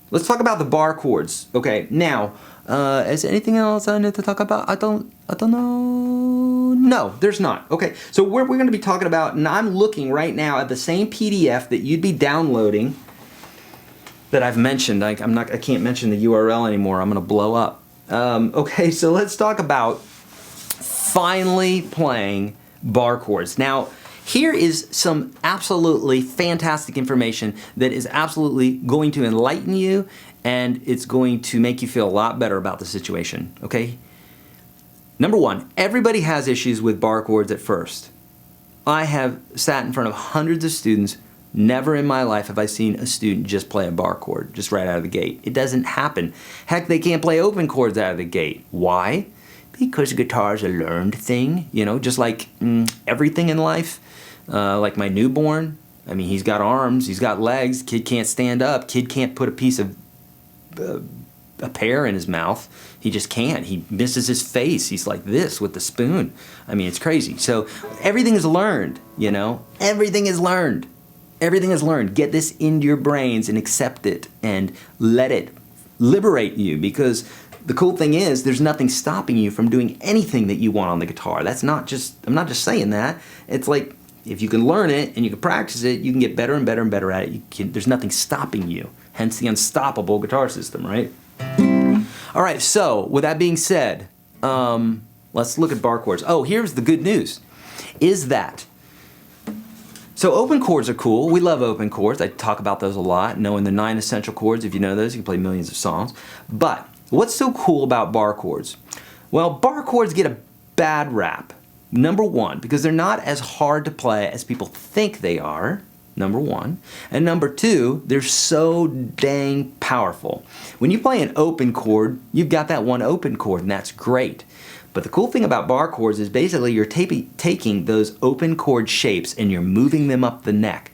the bar chords. Okay, now, is there anything else I need to talk about? I don't know. No, there's not. Okay, so we're going to be talking about, and I'm looking right now at the same PDF that you'd be downloading that I've mentioned. I can't mention the URL anymore. I'm going to blow up. Okay, so let's talk about finally playing bar chords. Now, here is some absolutely fantastic information that is absolutely going to enlighten you, and it's going to make you feel a lot better about the situation, okay? Number one, everybody has issues with bar chords at first. I have sat in front of hundreds of students. Never in my life have I seen a student just play a bar chord just right out of the gate. It doesn't happen. Heck, they can't play open chords out of the gate. Why? Because guitar is a learned thing, you know, just like everything in life. Like my newborn, I mean, he's got arms, he's got legs, kid can't stand up, kid can't put a piece of a pear in his mouth. He just can't. He misses his face. He's like this with the spoon. I mean, it's crazy. So everything is learned, you know? Everything is learned. Everything is learned. Get this into your brains and accept it and let it liberate you, because the cool thing is there's nothing stopping you from doing anything that you want on the guitar. That's not just, I'm not just saying that. It's like, if you can learn it and you can practice it, you can get better and better and better at it. There's nothing stopping you. Hence the unstoppable guitar system, right? All right, so with that being said, let's look at bar chords. Oh, here's the good news, is that, so open chords are cool. We love open chords. I talk about those a lot, knowing the 9 essential chords. If you know those, you can play millions of songs. But what's so cool about bar chords? Well, bar chords get a bad rap. Number one, because they're not as hard to play as people think they are, number one. And number two, they're so dang powerful. When you play an open chord, you've got that one open chord, and that's great. But the cool thing about bar chords is basically you're taking those open chord shapes and you're moving them up the neck.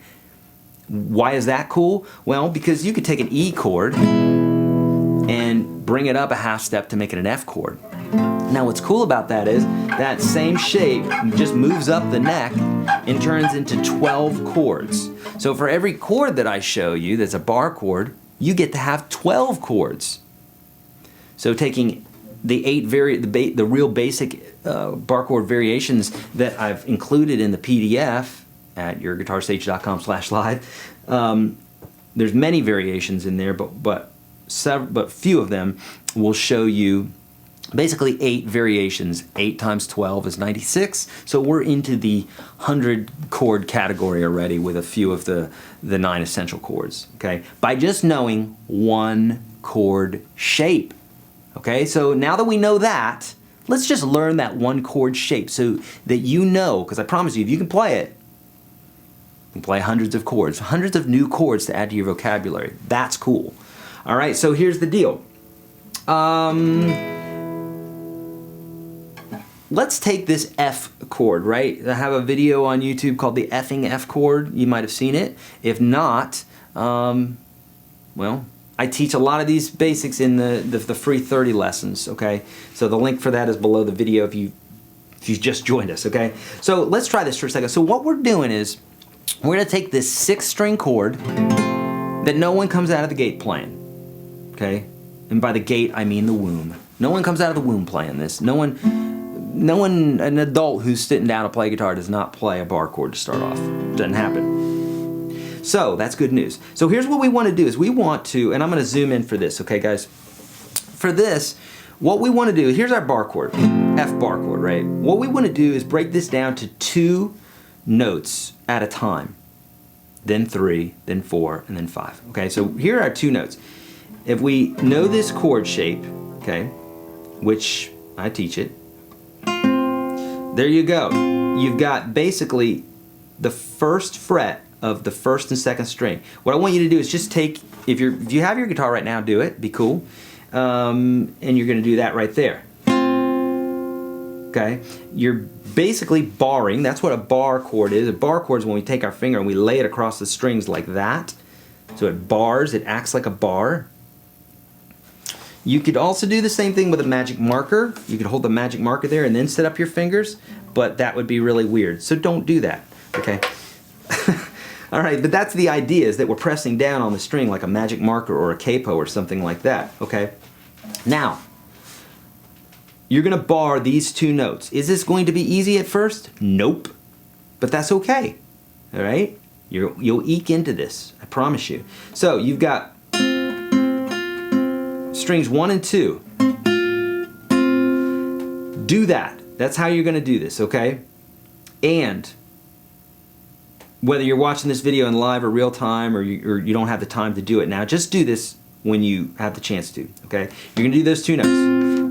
Why is that cool? Well, because you could take an E chord and bring it up a half step to make it an F chord. Now what's cool about that is that same shape just moves up the neck and turns into 12 chords. So for every chord that I show you that's a bar chord, you get to have 12 chords. So taking the the real basic bar chord variations that I've included in the PDF at YourGuitarSage.com/live, there's many variations in there, but few of them will show you basically 8 variations. 8 times 12 is 96. So we're into the 100 chord category already with a few of the 9 essential chords, okay? By just knowing one chord shape, okay? So now that we know that, let's just learn that one chord shape so that you know, because I promise you, if you can play it, you can play hundreds of chords, hundreds of new chords to add to your vocabulary. That's cool. All right, so here's the deal. Let's take this F chord, right? I have a video on YouTube called the effing F chord. You might have seen it. If not, well, I teach a lot of these basics in the free 30 lessons, okay? So the link for that is below the video if you just joined us, okay? So let's try this for a second. So what we're doing is we're gonna take this 6-string chord that no one comes out of the gate playing, okay? And by the gate, I mean the womb. No one comes out of the womb playing this. No one, an adult who's sitting down to play guitar does not play a bar chord to start off. Doesn't happen. So that's good news. So here's what we want to do is we want to, and I'm going to zoom in for this, okay guys? For this, what we want to do, here's our bar chord, F bar chord, right? What we want to do is break this down to 2 notes at a time. Then 3, then 4, and then 5. Okay, so here are our 2 notes. If we know this chord shape, okay, which I teach it, there you go. You've got basically the first fret of the 1st and 2nd string. What I want you to do is just take, if you have your guitar right now, do it, be cool. And you're gonna do that right there. Okay? You're basically barring, that's what a bar chord is. A bar chord is when we take our finger and we lay it across the strings like that. So it bars, it acts like a bar. You could also do the same thing with a magic marker. You could hold the magic marker there and then set up your fingers, but that would be really weird. So don't do that, okay? All right, but that's the idea, is that we're pressing down on the string like a magic marker or a capo or something like that, okay? Now, you're gonna bar these two notes. Is this going to be easy at first? Nope, but that's okay, all right? You'll eke into this, I promise you. So you've got strings 1 and 2. Do that. That's how you're gonna do this, okay? And whether you're watching this video in live or real time, or you don't have the time to do it now, just do this when you have the chance to, okay? You're gonna do those two notes.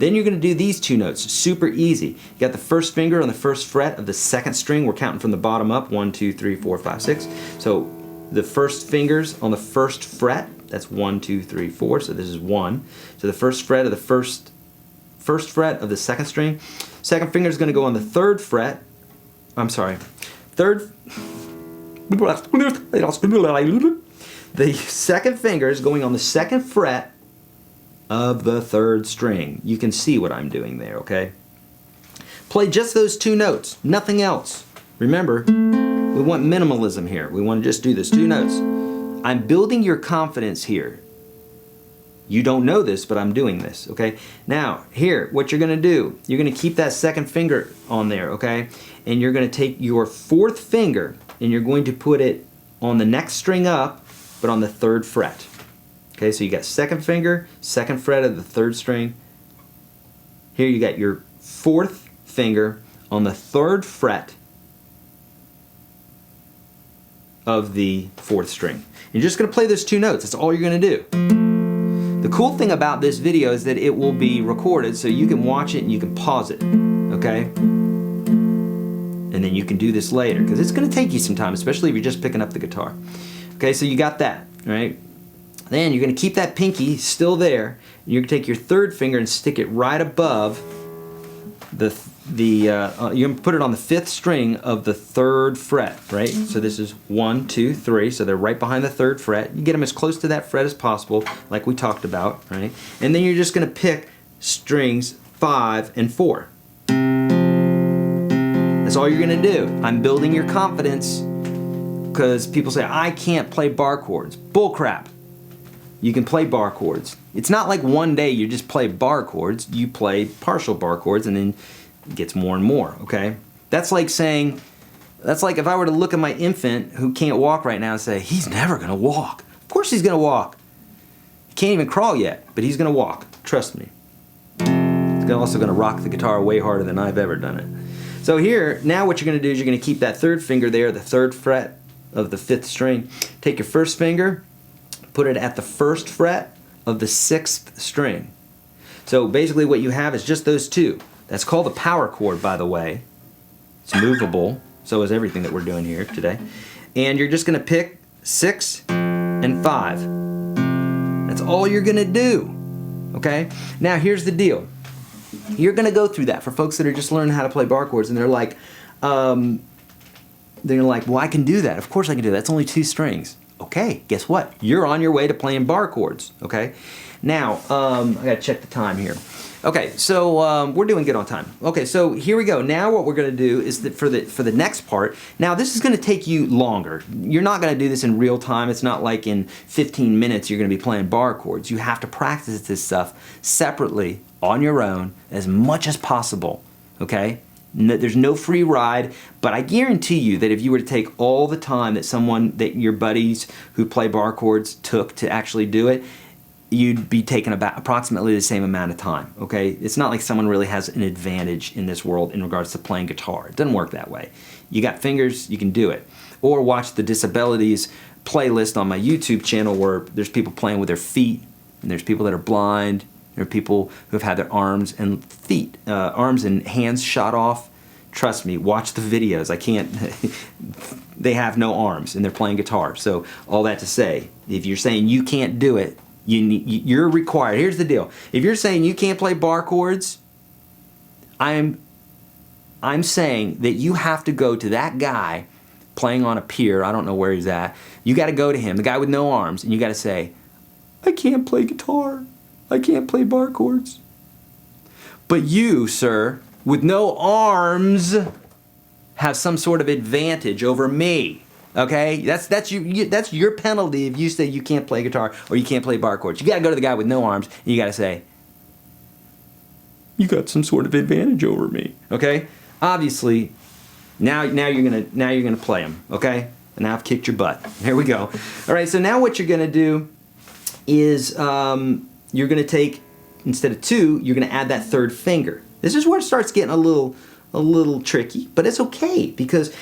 Then you're gonna do these two notes, super easy. You got the first finger on the first fret of the second string. We're counting from the bottom up, 1, 2, 3, 4, 5, 6. So the first fingers on the first fret, that's 1, 2, 3, 4, so this is 1. So the first fret of the first fret of the second string. Second finger is gonna go on the third fret. I'm sorry, the second finger is going on the second fret of the third string. You can see what I'm doing there, okay? Play just those two notes, nothing else. Remember, we want minimalism here. We want to just do those two notes. I'm building your confidence here. You don't know this, but I'm doing this, okay? Now, here, what you're gonna do, you're gonna keep that second finger on there, okay? And you're gonna take your fourth finger and you're going to put it on the next string up, but on the third fret. Okay, so you got second finger, second fret of the third string. Here you got your fourth finger on the third fret of the fourth string. You're just gonna play those two notes, that's all you're gonna do. The cool thing about this video is that it will be recorded, so you can watch it and you can pause it, okay? And then you can do this later, because it's gonna take you some time, especially if you're just picking up the guitar. Okay, so you got that, right? Then you're gonna keep that pinky still there, and you're gonna take your third finger and stick it right above you're gonna put it on the fifth string of the third fret, right? So this is 1, 2, 3, so they're right behind the third fret. You get them as close to that fret as possible, like we talked about, right? And then you're just gonna pick strings 5 and 4. That's all you're gonna do. I'm building your confidence, because people say, I can't play bar chords. Bull crap. You can play bar chords. It's not like one day you just play bar chords. You play partial bar chords and then it gets more and more, okay? That's like saying, that's like if I were to look at my infant who can't walk right now and say, he's never gonna walk. Of course he's gonna walk. He can't even crawl yet, but he's gonna walk. Trust me. He's also gonna rock the guitar way harder than I've ever done it. So here, now what you're gonna do is you're gonna keep that third finger there, the third fret of the fifth string. Take your first finger, put it at the first fret of the sixth string. So basically what you have is just those two. That's called a power chord, by the way. It's movable, so is everything that we're doing here today. And you're just gonna pick 6 and 5. That's all you're gonna do, okay? Now here's the deal. You're gonna go through that for folks that are just learning how to play bar chords, and they're like, well, I can do that. Of course I can do that. It's only 2 strings. Okay, guess what? You're on your way to playing bar chords, okay? Now, I gotta check the time here. Okay, so we're doing good on time. Okay, so here we go. Now what we're gonna do is that for the next part, now this is gonna take you longer. You're not gonna do this in real time. It's not like in 15 minutes you're gonna be playing bar chords. You have to practice this stuff separately on your own as much as possible, okay? There's no free ride, but I guarantee you that if you were to take all the time that your buddies who play bar chords took to actually do it, you'd be taking about approximately the same amount of time, okay? It's not like someone really has an advantage in this world in regards to playing guitar. It doesn't work that way. You got fingers, you can do it. Or watch the disabilities playlist on my YouTube channel where there's people playing with their feet, and there's people that are blind. There are people who have had their arms and arms and hands shot off. Trust me, watch the videos. I can't, they have no arms and they're playing guitar. So all that to say, if you're saying you can't do it, you're required. Here's the deal. If you're saying you can't play bar chords, I'm saying that you have to go to that guy playing on a pier. I don't know where he's at. You got to go to him, the guy with no arms, and you got to say, I can't play guitar. I can't play bar chords. But you, sir, with no arms, have some sort of advantage over me. Okay? That's your penalty if you say you can't play guitar or you can't play bar chords. You got to go to the guy with no arms and you got to say, you got some sort of advantage over me. Okay? Obviously, now you're gonna play them. Okay? And now I've kicked your butt. There we go. All right. So now what you're gonna do is you're gonna take, instead of 2, you're gonna add that third finger. This is where it starts getting a little tricky, but it's okay, because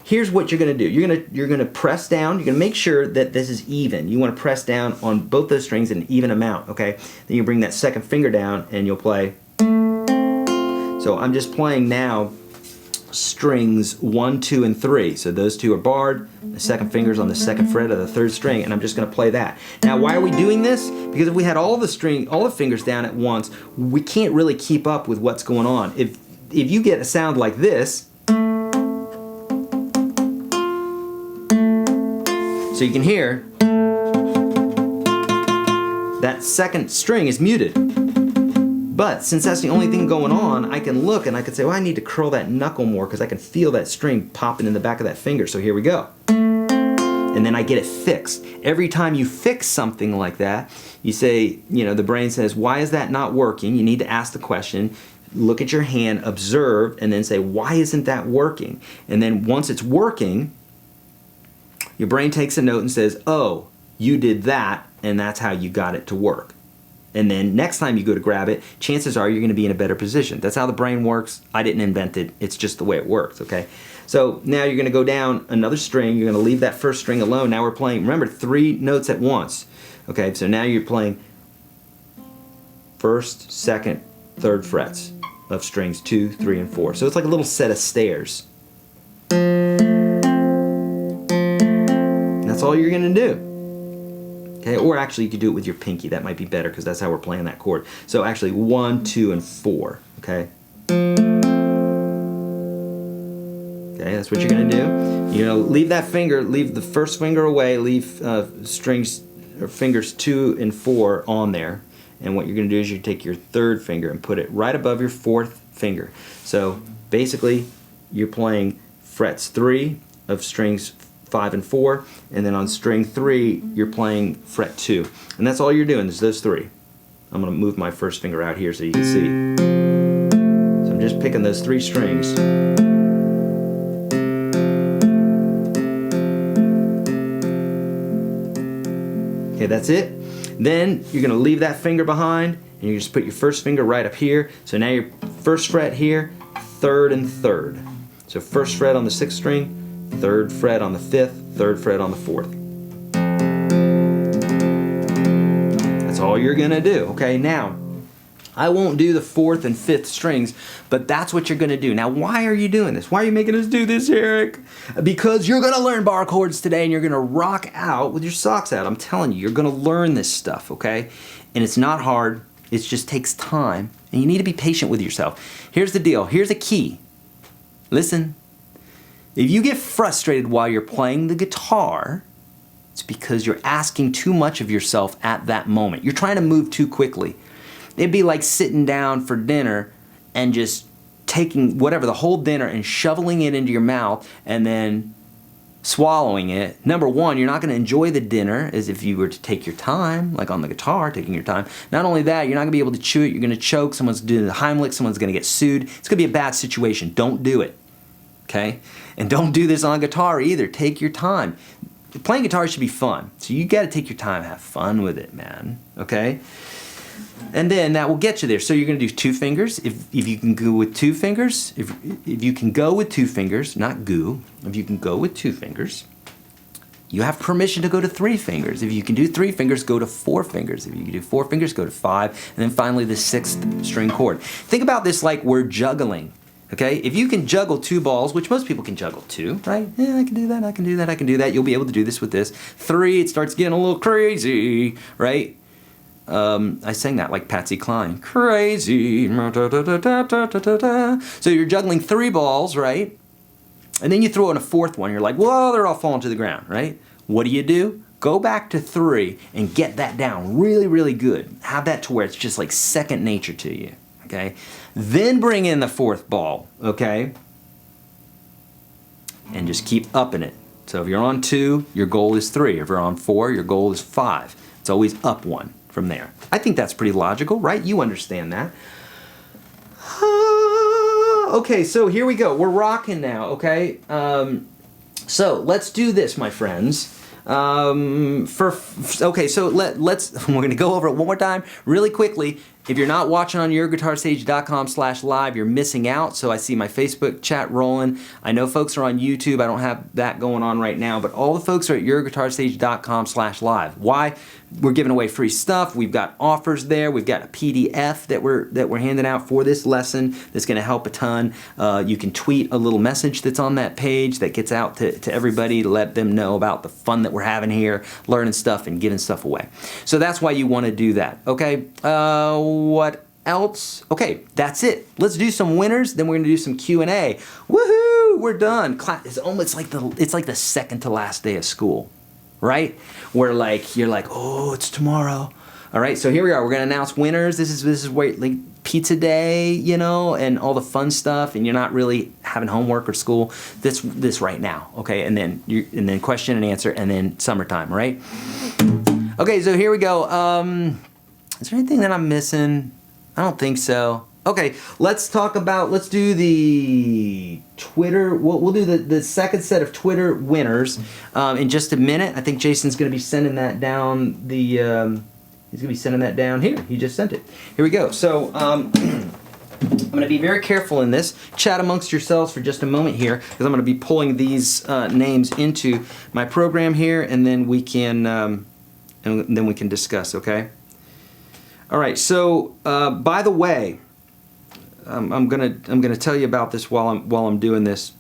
here's what you're gonna do. You're gonna press down. You're gonna make sure that this is even. You want to press down on both those strings in an even amount. Okay. Then you bring that second finger down and you'll play. So I'm just playing now strings 1, 2, and 3. So those 2 are barred. The second finger's on the second fret of the 3rd string, and I'm just going to play that. Now, why are we doing this? Because if we had all the fingers down at once, we can't really keep up with what's going on. If you get a sound like this, so you can hear that second string is muted. But since that's the only thing going on, I can look and I can say, well, I need to curl that knuckle more because I can feel that string popping in the back of that finger. So here we go. And then I get it fixed. Every time you fix something like that, you say, the brain says, why is that not working? You need to ask the question, look at your hand, observe, and then say, why isn't that working? And then once it's working, your brain takes a note and says, oh, you did that, and that's how you got it to work. And then next time you go to grab it, chances are you're going to be in a better position. That's how the brain works. I didn't invent it. It's just the way it works, okay? So now you're going to go down another string. You're going to leave that first string alone. Now we're playing, remember, 3 notes at once. Okay, so now you're playing 1st, 2nd, 3rd frets of strings 2, 3, and 4. So it's like a little set of stairs. And that's all you're going to do. Okay, or actually you could do it with your pinky. That might be better because that's how we're playing that chord. So actually 1, 2, and 4. Okay. Okay, that's what you're gonna do. Leave that finger, leave the first finger away, leave strings or fingers 2 and 4 on there. And what you're gonna do is you take your 3rd finger and put it right above your 4th finger. So basically you're playing frets 3 of strings 5 and 4, and then on string 3 you're playing fret 2, and that's all you're doing is those 3. I'm going to move my first finger out here so you can see. So I'm just picking those 3 strings. Okay, that's it. Then you're going to leave that finger behind and you just put your first finger right up here. So now your 1st fret here, 3rd and 3rd. So 1st fret on the 6th string, 3rd fret on the 5th, 3rd fret on the 4th. That's all you're gonna do. Okay, now I won't do the 4th and 5th strings, but that's what you're gonna do. Now, why are you doing this? Why are you making us do this, Eric? Because you're gonna learn bar chords today and you're gonna rock out with your socks out. I'm telling you, you're gonna learn this stuff, okay? And it's not hard, it just takes time, and you need to be patient with yourself. Here's the deal, here's a key. Listen. If you get frustrated while you're playing the guitar, it's because you're asking too much of yourself at that moment. You're trying to move too quickly. It'd be like sitting down for dinner and just taking whatever, the whole dinner, and shoveling it into your mouth and then swallowing it. Number one, you're not going to enjoy the dinner as if you were to take your time, like on the guitar, taking your time. Not only that, you're not going to be able to chew it. You're going to choke. Someone's doing the Heimlich. Someone's going to get sued. It's going to be a bad situation. Don't do it. Okay? And don't do this on guitar either. Take your time. Playing guitar should be fun. So you got to take your time, have fun with it, man. Okay? And then that will get you there. So you're going to do 2 fingers. If you can go with 2 fingers, if you can go with 2 fingers, not goo, if you can go with 2 fingers, you have permission to go to 3 fingers. If you can do 3 fingers, go to 4 fingers. If you can do 4 fingers, go to 5. And then finally the 6th string chord. Think about this like we're juggling. Okay, if you can juggle 2 balls, which most people can juggle 2, right? Yeah, I can do that, I can do that, I can do that. You'll be able to do this with this. 3, it starts getting a little crazy, right? I sang that like Patsy Cline. Crazy. So you're juggling 3 balls, right? And then you throw in a 4th one. You're like, whoa, they're all falling to the ground, right? What do? Go back to 3 and get that down really, really good. Have that to where it's just like second nature to you, okay? Then bring in the 4th ball, okay? And just keep upping it. So if you're on 2, your goal is 3. If you're on 4, your goal is 5. It's always up 1 from there. I think that's pretty logical, right? You understand that. Okay, so here we go. We're rocking now, okay? So let's do this, my friends. Okay, so let's we're gonna go over it one more time really quickly. If you're not watching on YourGuitarSage.com/live, you're missing out. So I see my Facebook chat rolling. I know folks are on YouTube. I don't have that going on right now, but all the folks are at YourGuitarSage.com/live. Why? We're giving away free stuff. We've got offers there. We've got a PDF that we're handing out for this lesson that's going to help a ton. You can tweet a little message that's on that page that gets out to everybody to let them know about the fun that we're having here, learning stuff and giving stuff away. So that's why you want to do that. Okay. What else? Okay, that's it. Let's do some winners. Then we're gonna do some Q&A. Woohoo! We're done. It's almost like the second to last day of school, right? Where like you're like, oh, it's tomorrow. All right, so here we are. We're gonna announce winners. This is where like pizza day, you know, and all the fun stuff, and you're not really having homework or school. This right now, okay? And then question and answer, and then summertime, right? Okay, so here we go. Is there anything that I'm missing? I don't think so. Okay, let's do the Twitter. We'll do the second set of Twitter winners in just a minute. I think Jason's going to be sending that down. He's going to be sending that down here. He just sent it. Here we go. So I'm going to be very careful in this. Chat amongst yourselves for just a moment here, because I'm going to be pulling these names into my program here, and then we can discuss. Okay. All right, so by the way, I'm gonna tell you about this while I'm doing this.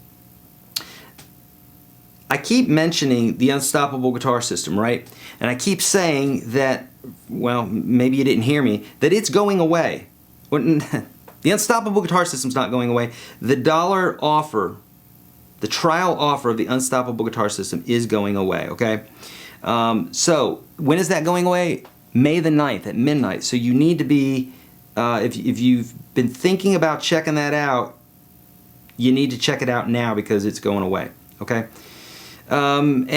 I keep mentioning the Unstoppable Guitar System, right? And I keep saying that, well, maybe you didn't hear me, that it's going away. The Unstoppable Guitar System's not going away. The $1 offer, the trial offer of the Unstoppable Guitar System is going away. Okay, so when is that going away? May the 9th at midnight. So you need to be, if you've been thinking about checking that out, you need to check it out now because it's going away, okay? And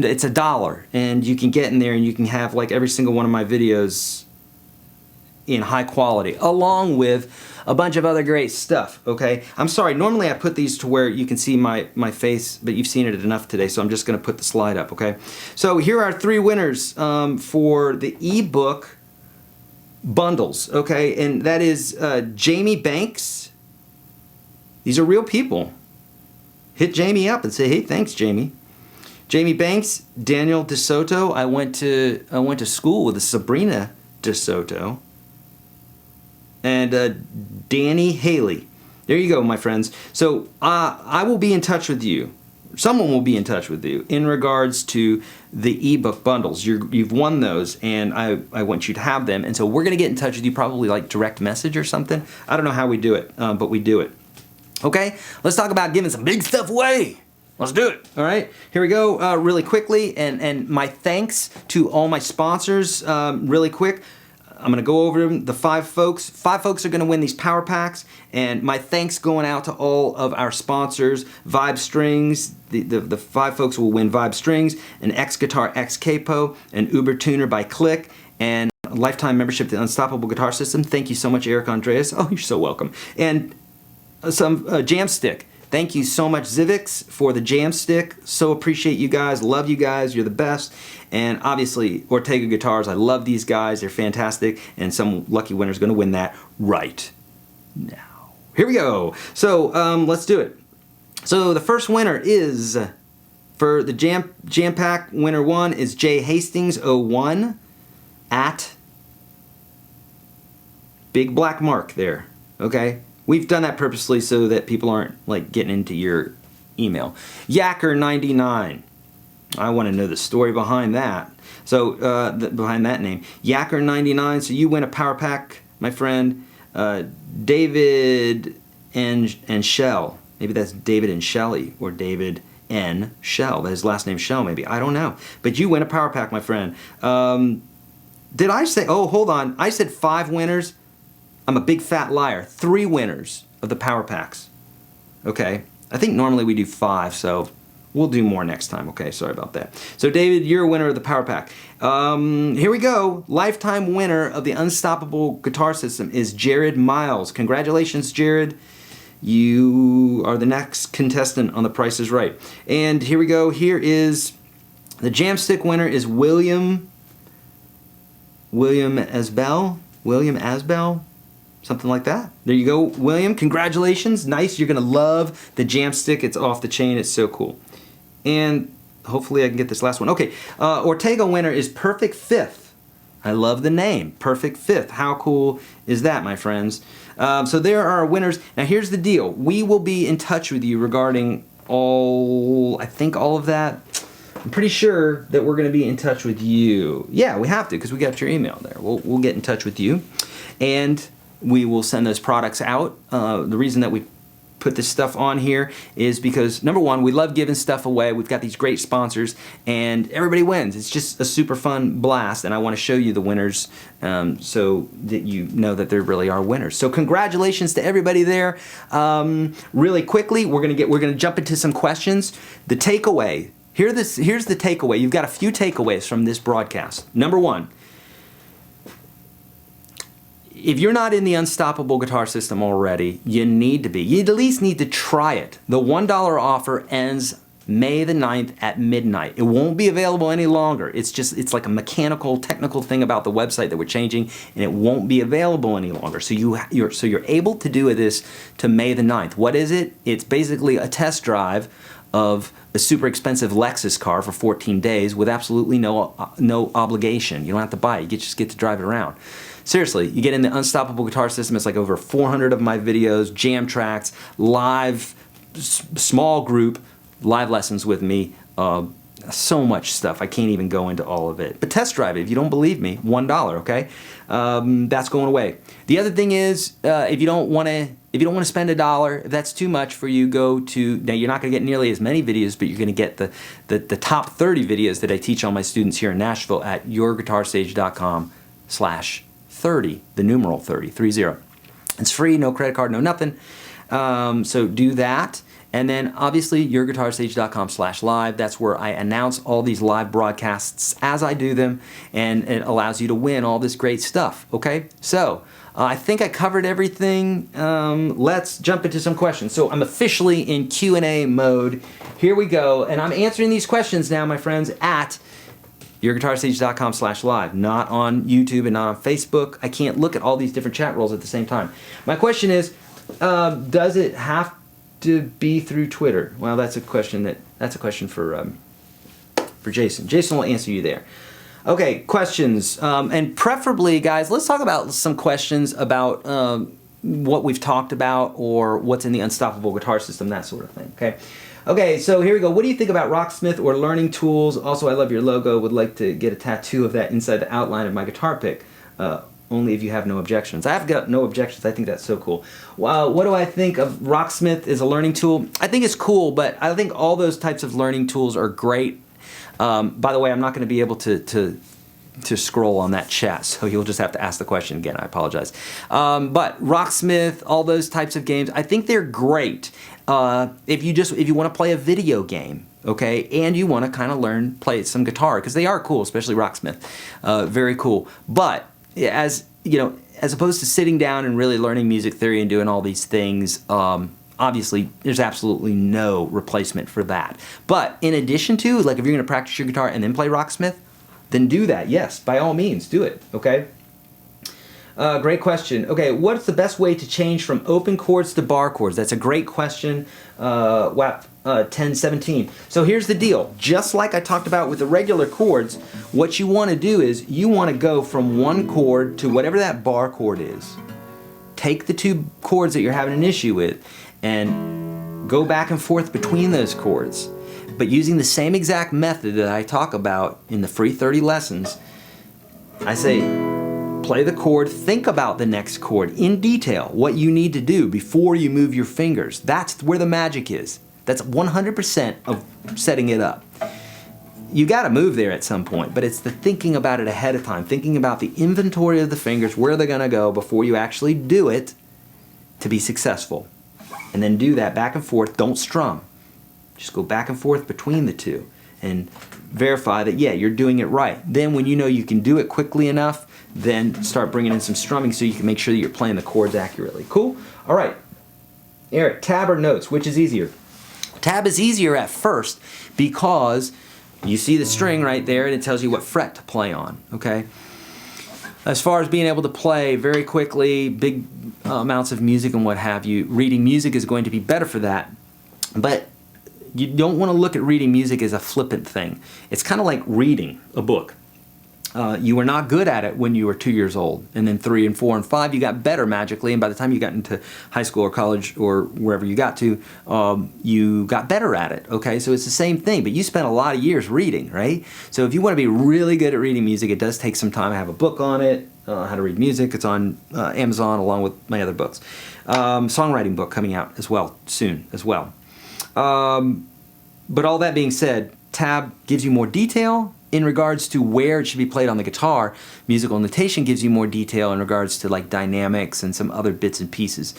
it's $1, and you can get in there and you can have like every single one of my videos in high quality, along with a bunch of other great stuff, okay? I'm sorry, normally I put these to where you can see my face, but you've seen it enough today, so I'm just gonna put the slide up, okay? So here are 3 winners for the ebook bundles, okay? And that is Jamie Banks. These are real people. Hit Jamie up and say, hey, thanks, Jamie. Jamie Banks, Daniel DeSoto. I went to school with Sabrina DeSoto. And Danny Haley. There you go, my friends. So I will be in touch with you. Someone will be in touch with you in regards to the ebook bundles. You've won those, and I want you to have them. And so we're going to get in touch with you, probably like direct message or something. I don't know how we do it, but we do it. Okay, let's talk about giving some big stuff away. Let's do it. All right, here we go really quickly. And my thanks to all my sponsors really quick. I'm going to go over them, the 5 folks. 5 folks are going to win these power packs, and my thanks going out to all of our sponsors. Vibe Strings, the 5 folks will win Vibe Strings, an X Guitar X Capo, an Uber Tuner by Click, and a lifetime membership to the Unstoppable Guitar System. Thank you so much, Eric Andreas. Oh, you're so welcome. And some Jam Stick. Thank you so much, Zivix, for the Jam Stick. So appreciate you guys. Love you guys. You're the best. And obviously, Ortega Guitars. I love these guys. They're fantastic. And some lucky winner is going to win that right now. Here we go. So let's do it. So the first winner is, for the Jam Pack, winner 1 is Jay Hastings 01 at big black mark there. Okay? We've done that purposely so that people aren't like getting into your email. Yacker99. I want to know the story behind that. So behind that name, Yacker99. So you win a power pack, my friend. David and Shell. Maybe that's David and Shelley, or David N Shell. His last name's Shell, maybe. I don't know. But you win a power pack, my friend. Did I say, oh, hold on. I said 5 winners. I'm a big fat liar. 3 winners of the power packs. Okay. I think normally we do 5, so we'll do more next time. Okay, sorry about that. So David, you're a winner of the power pack. Here we go. Lifetime winner of the Unstoppable Guitar System is Jared Miles. Congratulations, Jared. You are the next contestant on The Price is Right. And here we go. Here is the Jamstick winner is William Asbell, something like that. There you go, William. Congratulations. Nice. You're going to love the Jamstick. It's off the chain. It's so cool. And hopefully I can get this last one. Okay. Ortega winner is Perfect Fifth. I love the name. Perfect Fifth. How cool is that, my friends? So there are our winners. Now here's the deal. We will be in touch with you regarding all of that. I'm pretty sure that we're going to be in touch with you. Yeah, we have to because we got your email there. We'll get in touch with you, and we will send those products out. The reason that we put this stuff on here is because, number one, we love giving stuff away. We've got these great sponsors, and everybody wins. It's just a super fun blast, and I want to show you the winners so that you know that there really are winners. So congratulations to everybody there. Really quickly, we're gonna jump into some questions. The takeaway. Here's the takeaway. You've got a few takeaways from this broadcast. Number one, if you're not in the Unstoppable Guitar System already, you need to be. You at least need to try it. The $1 offer ends May the 9th at midnight. It won't be available any longer. It's like a mechanical, technical thing about the website that we're changing, and it won't be available any longer. So you're able to do this to May the 9th. What is it? It's basically a test drive of a super expensive Lexus car for 14 days with absolutely no obligation. You don't have to buy it. You just get to drive it around. Seriously, you get in the Unstoppable Guitar System. It's like over 400 of my videos, jam tracks, live, small group, live lessons with me. So much stuff. I can't even go into all of it. But test drive it if you don't believe me. $1, okay? That's going away. The other thing is, if you don't want to spend $1, if that's too much for you, go to, now you're not going to get nearly as many videos, but you're going to get the top 30 videos that I teach all my students here in Nashville at YourGuitarSage.com/30, the numeral 30. It's free, no credit card, no nothing. So do that. And then obviously YourGuitarSage.com/live. That's where I announce all these live broadcasts as I do them, and it allows you to win all this great stuff. Okay, so I think I covered everything. Let's jump into some questions. So I'm officially in Q&A mode. Here we go, and I'm answering these questions now, my friends, at YourGuitarSage.com/live, not on YouTube and not on Facebook. I can't look at all these different chat roles at the same time. My question is, does it have to be through Twitter? Well, that's a question for Jason. Jason will answer you there. Okay, questions, and preferably, guys, let's talk about some questions about what we've talked about or what's in the Unstoppable Guitar System, that sort of thing. Okay, so here we go. What do you think about Rocksmith or learning tools? Also, I love your logo. Would like to get a tattoo of that inside the outline of my guitar pick. Only if you have no objections. I've got no objections. I think that's so cool. What do I think of Rocksmith as a learning tool? I think it's cool, but I think all those types of learning tools are great. By the way, I'm not going to be able to scroll on that chat, so you'll just have to ask the question again. I apologize. But Rocksmith, all those types of games, I think they're great. If you want to play a video game, okay, and you want to kind of play some guitar, because they are cool, especially Rocksmith. Very cool. But as opposed to sitting down and really learning music theory and doing all these things, obviously there's absolutely no replacement for that. But in addition to, like, if you're going to practice your guitar and then play Rocksmith, then do that. Yes, by all means, do it. Okay. Great question. Okay, what's the best way to change from open chords to bar chords? That's a great question. WAP 1017. So here's the deal. Just like I talked about with the regular chords, what you want to do is you want to go from one chord to whatever that bar chord is. Take the two chords that you're having an issue with and go back and forth between those chords. But using the same exact method that I talk about in the free 30 lessons, I say, play the chord, think about the next chord in detail, what you need to do before you move your fingers. That's where the magic is. That's 100% of setting it up. You got to move there at some point, but it's the thinking about it ahead of time, thinking about the inventory of the fingers, where they're going to go before you actually do it to be successful. And then do that back and forth. Don't strum. Just go back and forth between the two and verify that, yeah, you're doing it right. Then when you know you can do it quickly enough, then start bringing in some strumming so you can make sure that you're playing the chords accurately. Cool? All right. Eric, tab or notes, which is easier? Tab is easier at first because you see the string right there and it tells you what fret to play on, okay? As far as being able to play very quickly, big amounts of music and what have you, reading music is going to be better for that. But you don't want to look at reading music as a flippant thing. It's kind of like reading a book. You were not good at it when you were 2 years old, and then 3 and 4 and 5 you got better magically, and by the time you got into high school or college or wherever you got to, you got better at it, okay? So it's the same thing, but you spent a lot of years reading, right? So if you want to be really good at reading music, it does take some time. I have a book on it, How to Read Music. It's on Amazon along with my other books. Songwriting book coming out as well, soon as well. But all that being said, tab gives you more detail in regards to where it should be played on the guitar. Musical notation gives you more detail in regards to like dynamics and some other bits and pieces.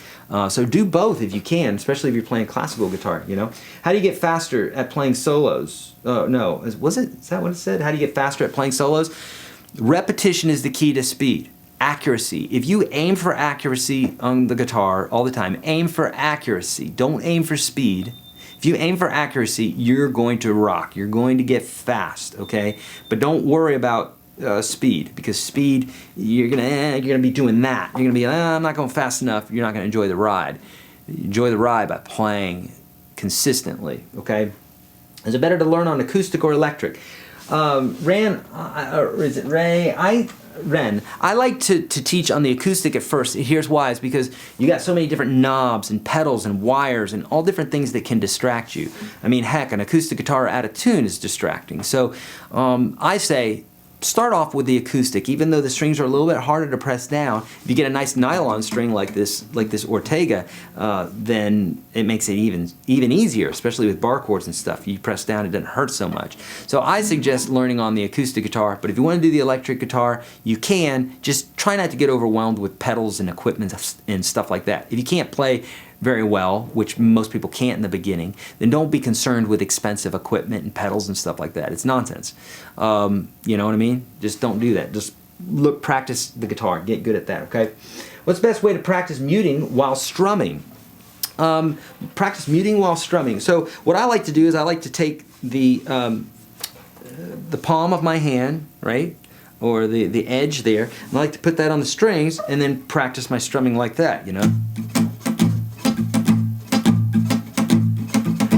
So do both if you can, especially if you're playing classical guitar, you know. How do you get faster at playing solos? No, is that what it said? How do you get faster at playing solos? Repetition is the key to speed. Accuracy. If you aim for accuracy on the guitar all the time, aim for accuracy. Don't aim for speed. If you aim for accuracy, you're going to rock. You're going to get fast, okay? But don't worry about speed, because speed, you're gonna be doing that. You're gonna be, I'm not going fast enough. You're not gonna enjoy the ride. Enjoy the ride by playing consistently, okay? Is it better to learn on acoustic or electric? Is it Ray? Ren, I like to teach on the acoustic at first. Here's why. It's because you got so many different knobs and pedals and wires and all different things that can distract you. I mean, heck, an acoustic guitar out of tune is distracting. So I say start off with the acoustic. Even though the strings are a little bit harder to press down, if you get a nice nylon string like this Ortega, then it makes it even easier, especially with bar chords and stuff. You press down, it doesn't hurt so much. So I suggest learning on the acoustic guitar, but if you want to do the electric guitar, you can. Just try not to get overwhelmed with pedals and equipment and stuff like that. If you can't play very well, which most people can't in the beginning, then don't be concerned with expensive equipment and pedals and stuff like that. It's nonsense. You know what I mean? Just don't do that. Just practice the guitar. Get good at that, okay? What's the best way to practice muting while strumming? Practice muting while strumming. So what I like to do is I like to take the palm of my hand, right? Or the edge there, and I like to put that on the strings and then practice my strumming like that, you know?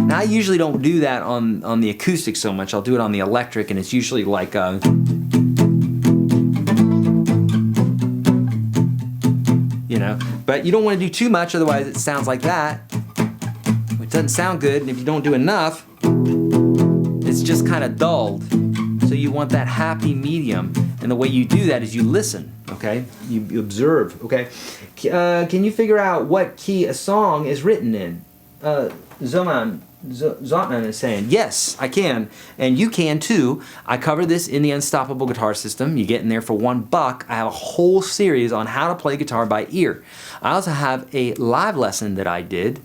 Now, I usually don't do that on the acoustic so much. I'll do it on the electric, and it's usually like you know, but you don't want to do too much, otherwise it sounds like that. It doesn't sound good, and if you don't do enough, it's just kind of dulled. So you want that happy medium, and the way you do that is you listen, okay? You observe, okay? Can you figure out what key a song is written in? Zotman is saying, yes, I can, and you can too. I cover this in the Unstoppable Guitar System. You get in there for $1. I have a whole series on how to play guitar by ear. I also have a live lesson that I did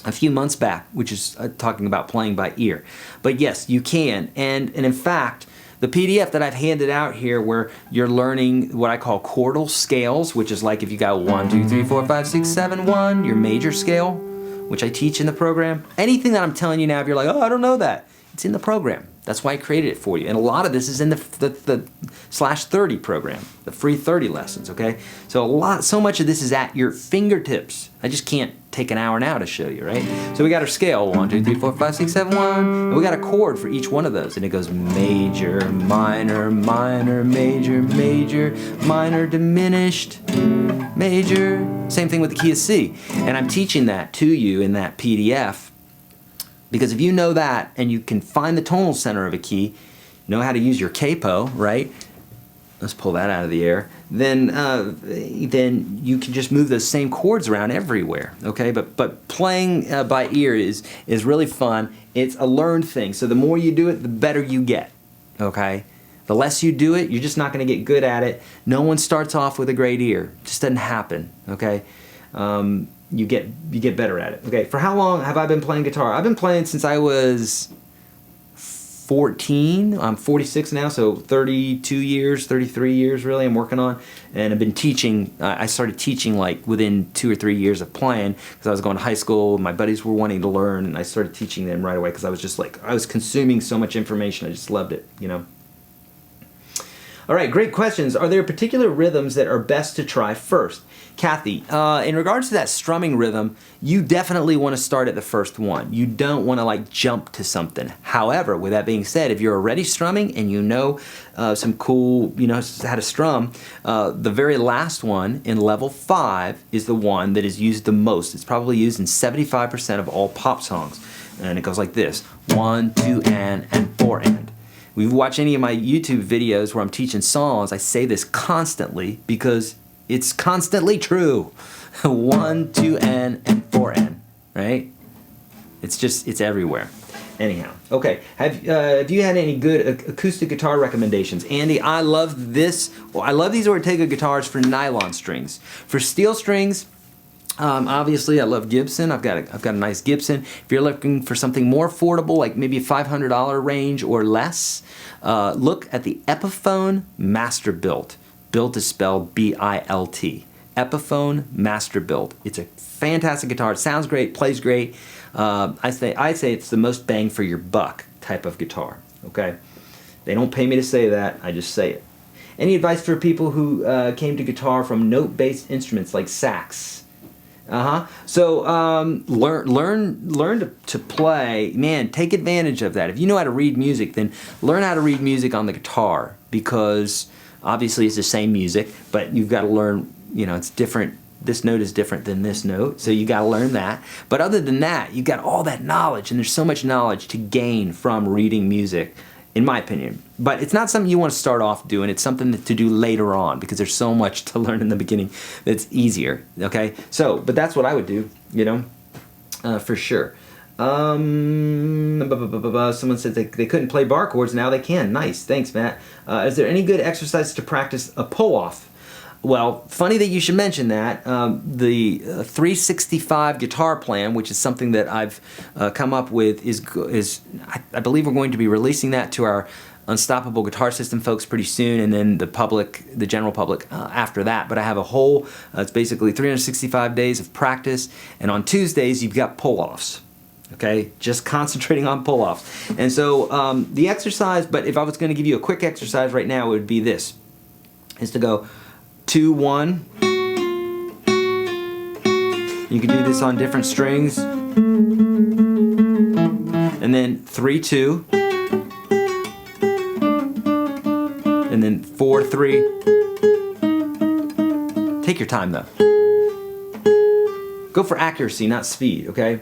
a few months back, which is talking about playing by ear. But yes, you can, and in fact, the PDF that I've handed out here, where you're learning what I call chordal scales, which is like if you got 1, 2, 3, 4, 5, 6, 7, 1, your major scale, which I teach in the program. Anything that I'm telling you now, if you're like, oh, I don't know that, it's in the program. That's why I created it for you. And a lot of this is in the /30 program, the free 30 lessons, okay? So much of this is at your fingertips. I just can't take an hour now to show you, right? So we got our scale, 1, 2, 3, 4, 5, 6, 7, 1, and we got a chord for each one of those, and it goes major, minor, minor, major, major, minor, diminished, major. Same thing with the key of C. And I'm teaching that to you in that PDF, because if you know that and you can find the tonal center of a key, know how to use your capo, right? let's pull that out of the air, then you can just move those same chords around everywhere, okay? But playing by ear is really fun. It's a learned thing, so the more you do it, the better you get, okay? The less you do it, you're just not going to get good at it. No one starts off with a great ear. It just doesn't happen, okay? You get better at it, okay? For how long have I been playing guitar? I've been playing since I was 14. I'm 46 now, so 32 years, 33 years really I'm working on. And I've been teaching. I started teaching like within 2 or 3 years of playing because I was going to high school. My buddies were wanting to learn, and I started teaching them right away because I was just like, I was consuming so much information. I just loved it, you know. All right, great questions. Are there particular rhythms that are best to try first? Kathy, in regards to that strumming rhythm, you definitely want to start at the first one. You don't want to like jump to something. However, with that being said, if you're already strumming and you know some cool, you know how to strum, the very last one in level 5 is the one that is used the most. It's probably used in 75% of all pop songs. And it goes like this: 1, 2, and 4, and. If you watch any of my YouTube videos where I'm teaching songs, I say this constantly because it's constantly true. 1, 2, and 4, and, right? It's everywhere. Anyhow, okay. Have you had any good acoustic guitar recommendations? Andy, I love this. Well, I love these Ortega guitars for nylon strings. For steel strings, obviously I love Gibson. I've got a nice Gibson. If you're looking for something more affordable, like maybe a $500 range or less, look at the Epiphone Masterbuilt. Built is spelled B-I-L-T. Epiphone Masterbuilt. It's a fantastic guitar. It sounds great, plays great. I say it's the most bang for your buck type of guitar. Okay, they don't pay me to say that. I just say it. Any advice for people who came to guitar from note-based instruments like sax? So learn to play. Man, take advantage of that. If you know how to read music, then learn how to read music on the guitar, because obviously it's the same music, but you've got to learn, you know, it's different. This note is different than this note, so you got to learn that. But other than that, you got all that knowledge, and there's so much knowledge to gain from reading music, in my opinion. But it's not something you want to start off doing. It's something to do later on, because there's so much to learn in the beginning that's easier, okay? So, but that's what I would do, you know, for sure. Someone said they couldn't play bar chords. Now they can. Nice. Thanks, Matt. Is there any good exercise to practice a pull-off? Well, funny that you should mention that. The 365 guitar plan, which is something that I've come up with, is I believe we're going to be releasing that to our Unstoppable Guitar System folks pretty soon, and then the general public after that. But I have a whole, it's basically 365 days of practice, and on Tuesdays you've got pull-offs. Okay, just concentrating on pull-offs. And so the exercise, but if I was going to give you a quick exercise right now, it would be this, is to go 2, 1. You can do this on different strings. And then 3, 2. And then 4, 3. Take your time though. Go for accuracy, not speed, okay?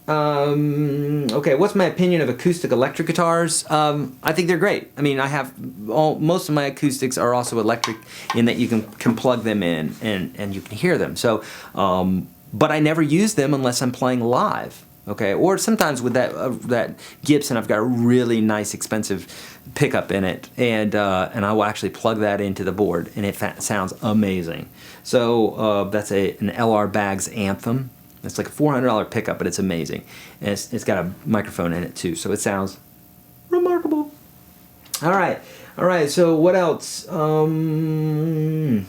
Okay, what's my opinion of acoustic electric guitars? I think they're great. I mean, most of my acoustics are also electric, in that you can plug them in and you can hear them. So, but I never use them unless I'm playing live. Okay, or sometimes with that Gibson, I've got a really nice, expensive pickup in it, and I will actually plug that into the board, and it sounds amazing. So that's an LR Baggs Anthem. It's like a $400 pickup, but it's amazing. And it's got a microphone in it too, so it sounds remarkable. All right. So what else? I'm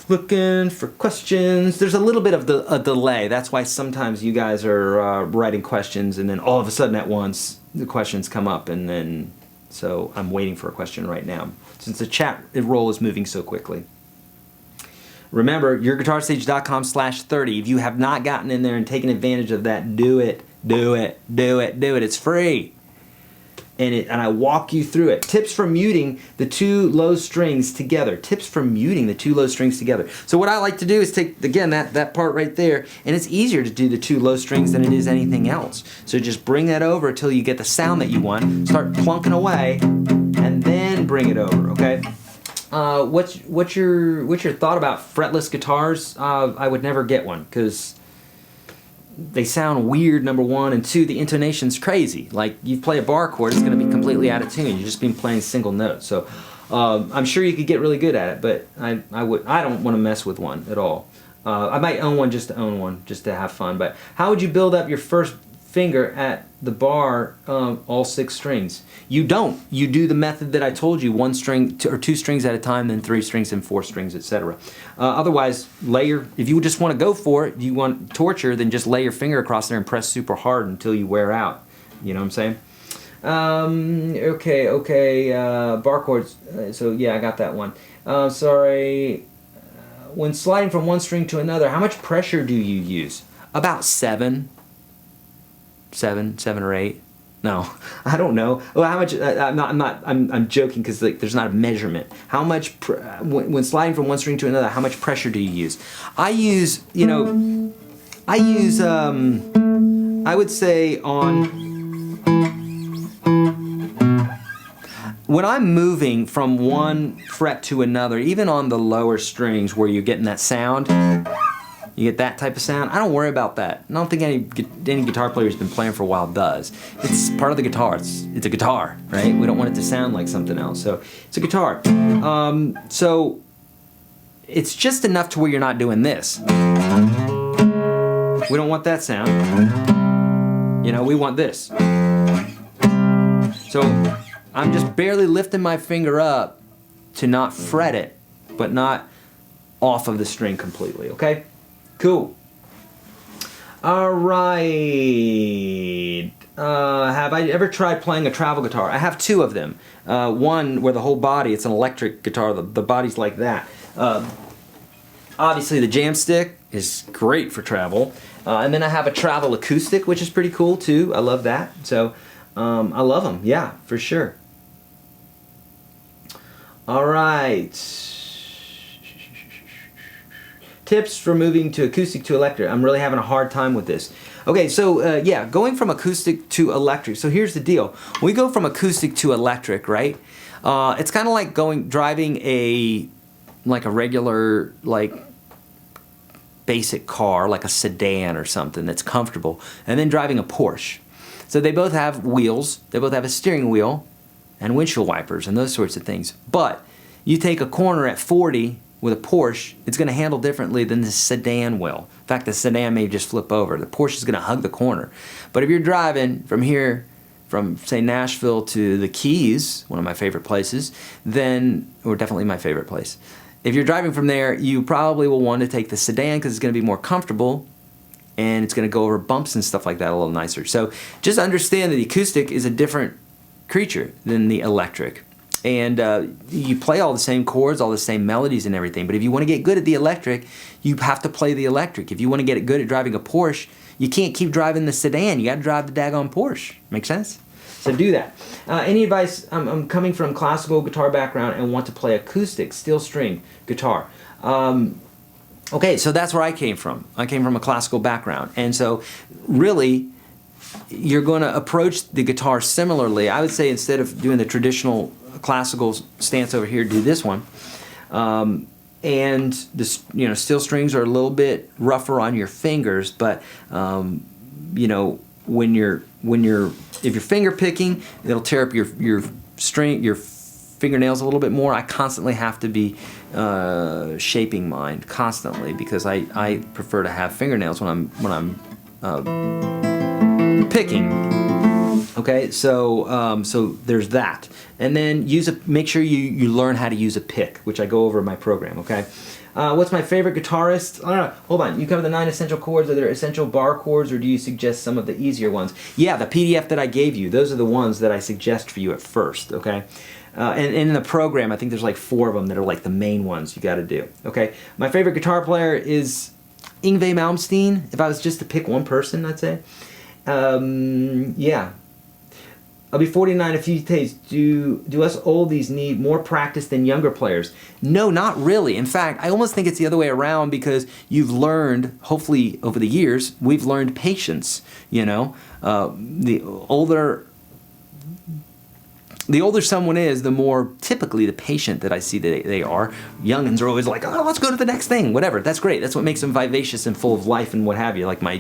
looking for questions. There's a little bit of a delay. That's why sometimes you guys are writing questions, and then all of a sudden at once the questions come up, and then so I'm waiting for a question right now, since the chat roll is moving so quickly. Remember, YourGuitarSage.com/30. If you have not gotten in there and taken advantage of that, do it. It's free. and I walk you through it. Tips for muting the 2 low strings together. Tips for muting the 2 low strings together. So what I like to do is take, again, that part right there, and it's easier to do the 2 low strings than it is anything else. So just bring that over until you get the sound that you want. Start plunking away, and then bring it over, okay? What's your thought about fretless guitars? I would never get one because they sound weird, number one, and two, the intonation's crazy. Like, you play a bar chord, it's going to be completely out of tune. You've just been playing single notes. So I'm sure you could get really good at it, but I don't want to mess with one at all. I might own one just to own one, just to have fun. But how would you build up your first finger at the bar, all 6 strings? You don't. You do the method that I told you, 1 string or 2 strings at a time, then 3 strings and 4 strings, etc. Otherwise, if you just want to go for it, you want torture, then just lay your finger across there and press super hard until you wear out. You know what I'm saying? Okay, bar chords. So yeah, I got that one. Sorry. When sliding from one string to another, how much pressure do you use? About 7 or 8. No, I don't know. Well, how much? I'm joking because like there's not a measurement. How much when sliding from one string to another? How much pressure do you use? I use, I would say when I'm moving from one fret to another, even on the lower strings where you're getting that sound. You get that type of sound. I don't worry about that. I don't think any guitar player who's been playing for a while does. It's part of the guitar. It's a guitar, right? We don't want it to sound like something else. So it's a guitar. So it's just enough to where you're not doing this. We don't want that sound. We want this. So I'm just barely lifting my finger up to not fret it, but not off of the string completely, okay? Cool. All right. Have I ever tried playing a travel guitar? I have 2 of them. One where the whole body, it's an electric guitar. The body's like that. Obviously the jam stick is great for travel. And then I have a travel acoustic, which is pretty cool too. I love that. So I love them. Yeah, for sure. All right. Tips for moving to acoustic to electric. I'm really having a hard time with this. Okay, so yeah, going from acoustic to electric. So here's the deal. We go from acoustic to electric, right? It's kind of like driving a regular, basic car, like a sedan or something that's comfortable, and then driving a Porsche. So they both have wheels, they both have a steering wheel, and windshield wipers, and those sorts of things. But you take a corner at 40 with a Porsche, it's going to handle differently than the sedan will. In fact, the sedan may just flip over. The Porsche is going to hug the corner. But if you're driving from here, from say Nashville to the Keys, one of my favorite places, or definitely my favorite place. If you're driving from there, you probably will want to take the sedan because it's going to be more comfortable and it's going to go over bumps and stuff like that a little nicer. So just understand that the acoustic is a different creature than the electric. And you play all the same chords, all the same melodies and everything. But if you want to get good at the electric, you have to play the electric. If you want to get good at driving a Porsche, you can't keep driving the sedan. You got to drive the daggone Porsche. Make sense? So do that. Any advice? I'm coming from classical guitar background and want to play acoustic, steel string guitar. Okay, so that's where I came from. I came from a classical background. And so really, you're going to approach the guitar similarly. I would say instead of doing the traditional classical stance over here, do this one. And this, steel strings are a little bit rougher on your fingers, but if you're finger picking, it'll tear up your fingernails a little bit more. I constantly have to be shaping mine constantly because I prefer to have fingernails when I'm picking. Okay, so there's that, and then make sure you learn how to use a pick, which I go over in my program. Okay, what's my favorite guitarist? I don't know. Hold on. You cover the 9 essential chords. Are there essential bar chords, or do you suggest some of the easier ones? Yeah, the PDF that I gave you. Those are the ones that I suggest for you at first. Okay, and in the program, I think there's like 4 of them that are like the main ones you got to do. Okay, my favorite guitar player is Yngwie Malmsteen. If I was just to pick one person, I'd say, yeah. I'll be 49 in a few days. Do us oldies need more practice than younger players? No, not really. In fact, I almost think it's the other way around, because you've learned, hopefully over the years, we've learned patience, you know. The older someone is, the more typically the patient that I see that they are. Youngins are always like, oh, let's go to the next thing, whatever. That's great. That's what makes them vivacious and full of life and what have you, like my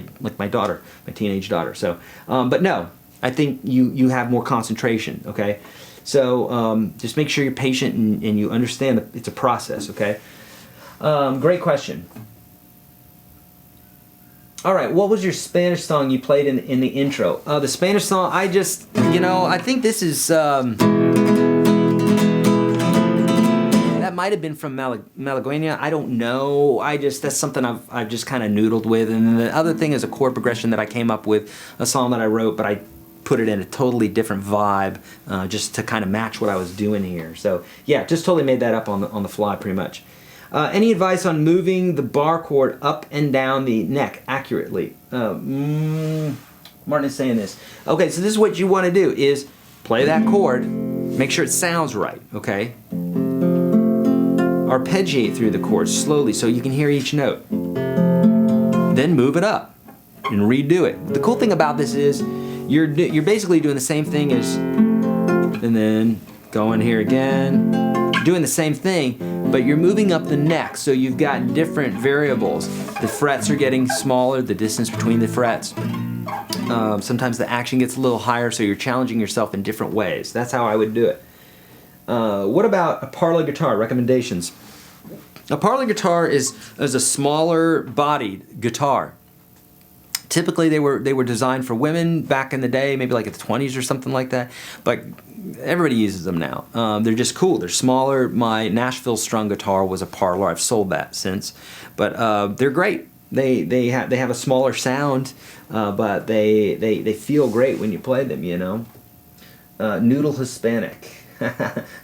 daughter, my teenage daughter. So, but no, I think you have more concentration, okay? So just make sure you're patient and you understand that it's a process, okay? Great question. All right, what was your Spanish song you played in the intro? The Spanish song, I just, I think this is, that might have been from Malagueña. I don't know. That's something I've just kind of noodled with. And then the other thing is a chord progression that I came up with, a song that I wrote, but I put it in a totally different vibe, just to kind of match what I was doing here. So yeah, just totally made that up on the fly pretty much. Any advice on moving the bar chord up and down the neck accurately? Martin is saying this. Okay, so this is what you want to do, is play that chord, make sure it sounds right, okay? Arpeggiate through the chord slowly so you can hear each note. Then move it up and redo it. The cool thing about this is you're basically doing the same thing as, and then going here again, doing the same thing, but you're moving up the neck, so you've got different variables. The frets are getting smaller, the distance between the frets. Sometimes the action gets a little higher, so you're challenging yourself in different ways. That's how I would do it. What about a parlor guitar? Recommendations. A parlor guitar is a smaller bodied guitar. Typically they were designed for women back in the day, maybe like in the 20s or something like that, but everybody uses them now. They're just cool. They're smaller. My Nashville strung guitar was a parlor. I've sold that since, but they're great. They have a smaller sound, but they feel great when you play them, Noodle Hispanic.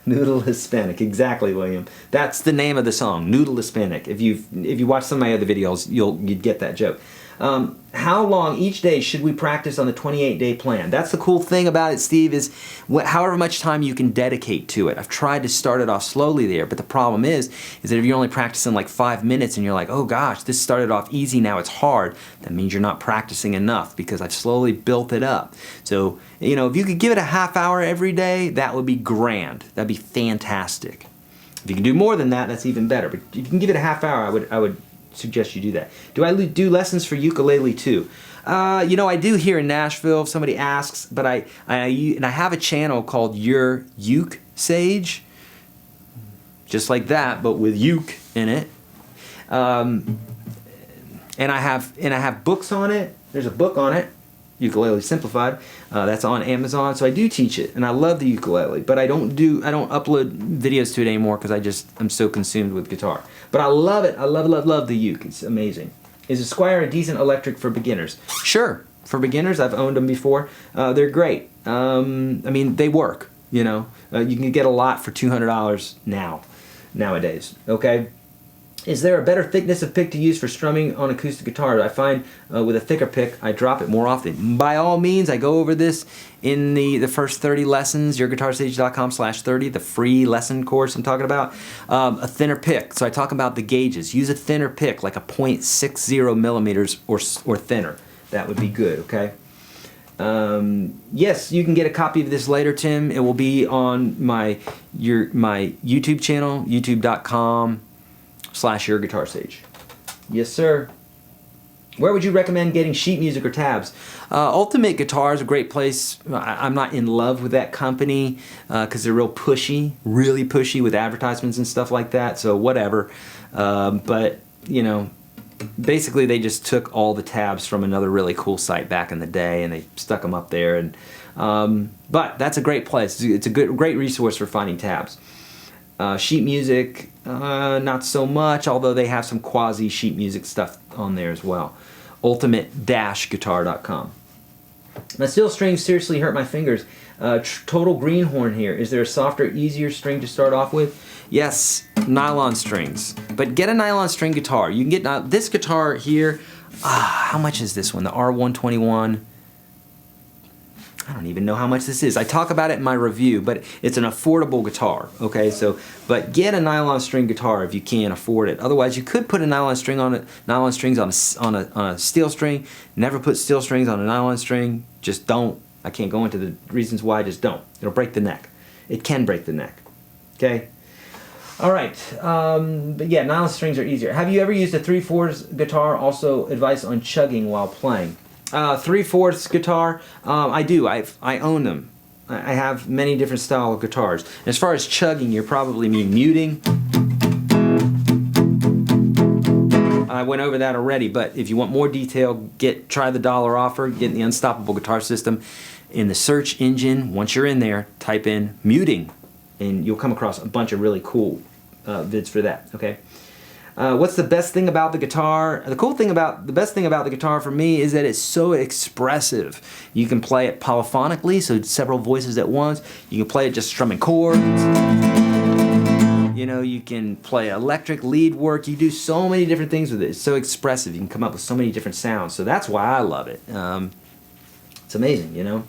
Noodle Hispanic, exactly, William. That's the name of the song, Noodle Hispanic. If you watch some of my other videos, you'd get that joke. How long each day should we practice on the 28-day plan? That's the cool thing about it, Steve, is however much time you can dedicate to it. I've tried to start it off slowly there, but the problem is that if you're only practicing like 5 minutes and you're like, oh gosh, this started off easy, now it's hard, that means you're not practicing enough, because I've slowly built it up. So, if you could give it a half hour every day, that would be grand. That'd be fantastic. If you can do more than that, that's even better. But if you can give it a half hour, I would suggest you do that. Do I do lessons for ukulele too? I do here in Nashville if somebody asks, but I have a channel called YourGuitarSage, just like that, but with uke in it. And I have books on it. There's a book on it, Ukulele Simplified. That's on Amazon. So I do teach it, and I love the ukulele, but I don't upload videos to it anymore because I'm so consumed with guitar. But I love it. I love the uke. It's amazing. Is a Squire a decent electric for beginners? Sure. For beginners, I've owned them before. They're great. They work. You can get a lot for $200 nowadays. Okay. Is there a better thickness of pick to use for strumming on acoustic guitar? I find with a thicker pick, I drop it more often. By all means, I go over this in the first 30 lessons, YourGuitarSage.com/30, the free lesson course I'm talking about. A thinner pick. So I talk about the gauges. Use a thinner pick, like a .60 millimeters or thinner. That would be good, okay? Yes, you can get a copy of this later, Tim. It will be on my YouTube channel, youtube.com/YourGuitarSage. Yes, sir. Where would you recommend getting sheet music or tabs? Ultimate Guitar is a great place. I'm not in love with that company because they're really pushy with advertisements and stuff like that, so whatever. But, basically they just took all the tabs from another really cool site back in the day and they stuck them up there. And but that's a great place. It's a great resource for finding tabs. Sheet music, not so much, although they have some quasi sheet music stuff on there as well. Ultimate-guitar.com. My steel strings seriously hurt my fingers. Total greenhorn here. Is there a softer, easier string to start off with? Yes, nylon strings. But get a nylon string guitar. You can get this guitar here. How much is this one? The R121. I don't even know how much this is. I talk about it in my review, but it's an affordable guitar, okay? So, but get a nylon string guitar if you can afford it. Otherwise, you could put a nylon string on it, nylon strings on a steel string. Never put steel strings on a nylon string. Just don't. I can't go into the reasons why. Just don't. It'll break the neck. It can break the neck, okay? All right, but yeah, nylon strings are easier. Have you ever used a 3/4 guitar? Also, advice on chugging while playing. 3/4 guitar, I do. I own them. I have many different style of guitars. As far as chugging, you're probably mean muting. I went over that already, but if you want more detail, try the $1 offer, get the Unstoppable Guitar System. In the search engine, once you're in there, type in muting, and you'll come across a bunch of really cool vids for that, okay? What's the best thing about the guitar? The best thing about the guitar for me is that it's so expressive. You can play it polyphonically, so several voices at once. You can play it just strumming chords. You know, you can play electric lead work. You do so many different things with it. It's so expressive. You can come up with so many different sounds. So that's why I love it. It's amazing, you know.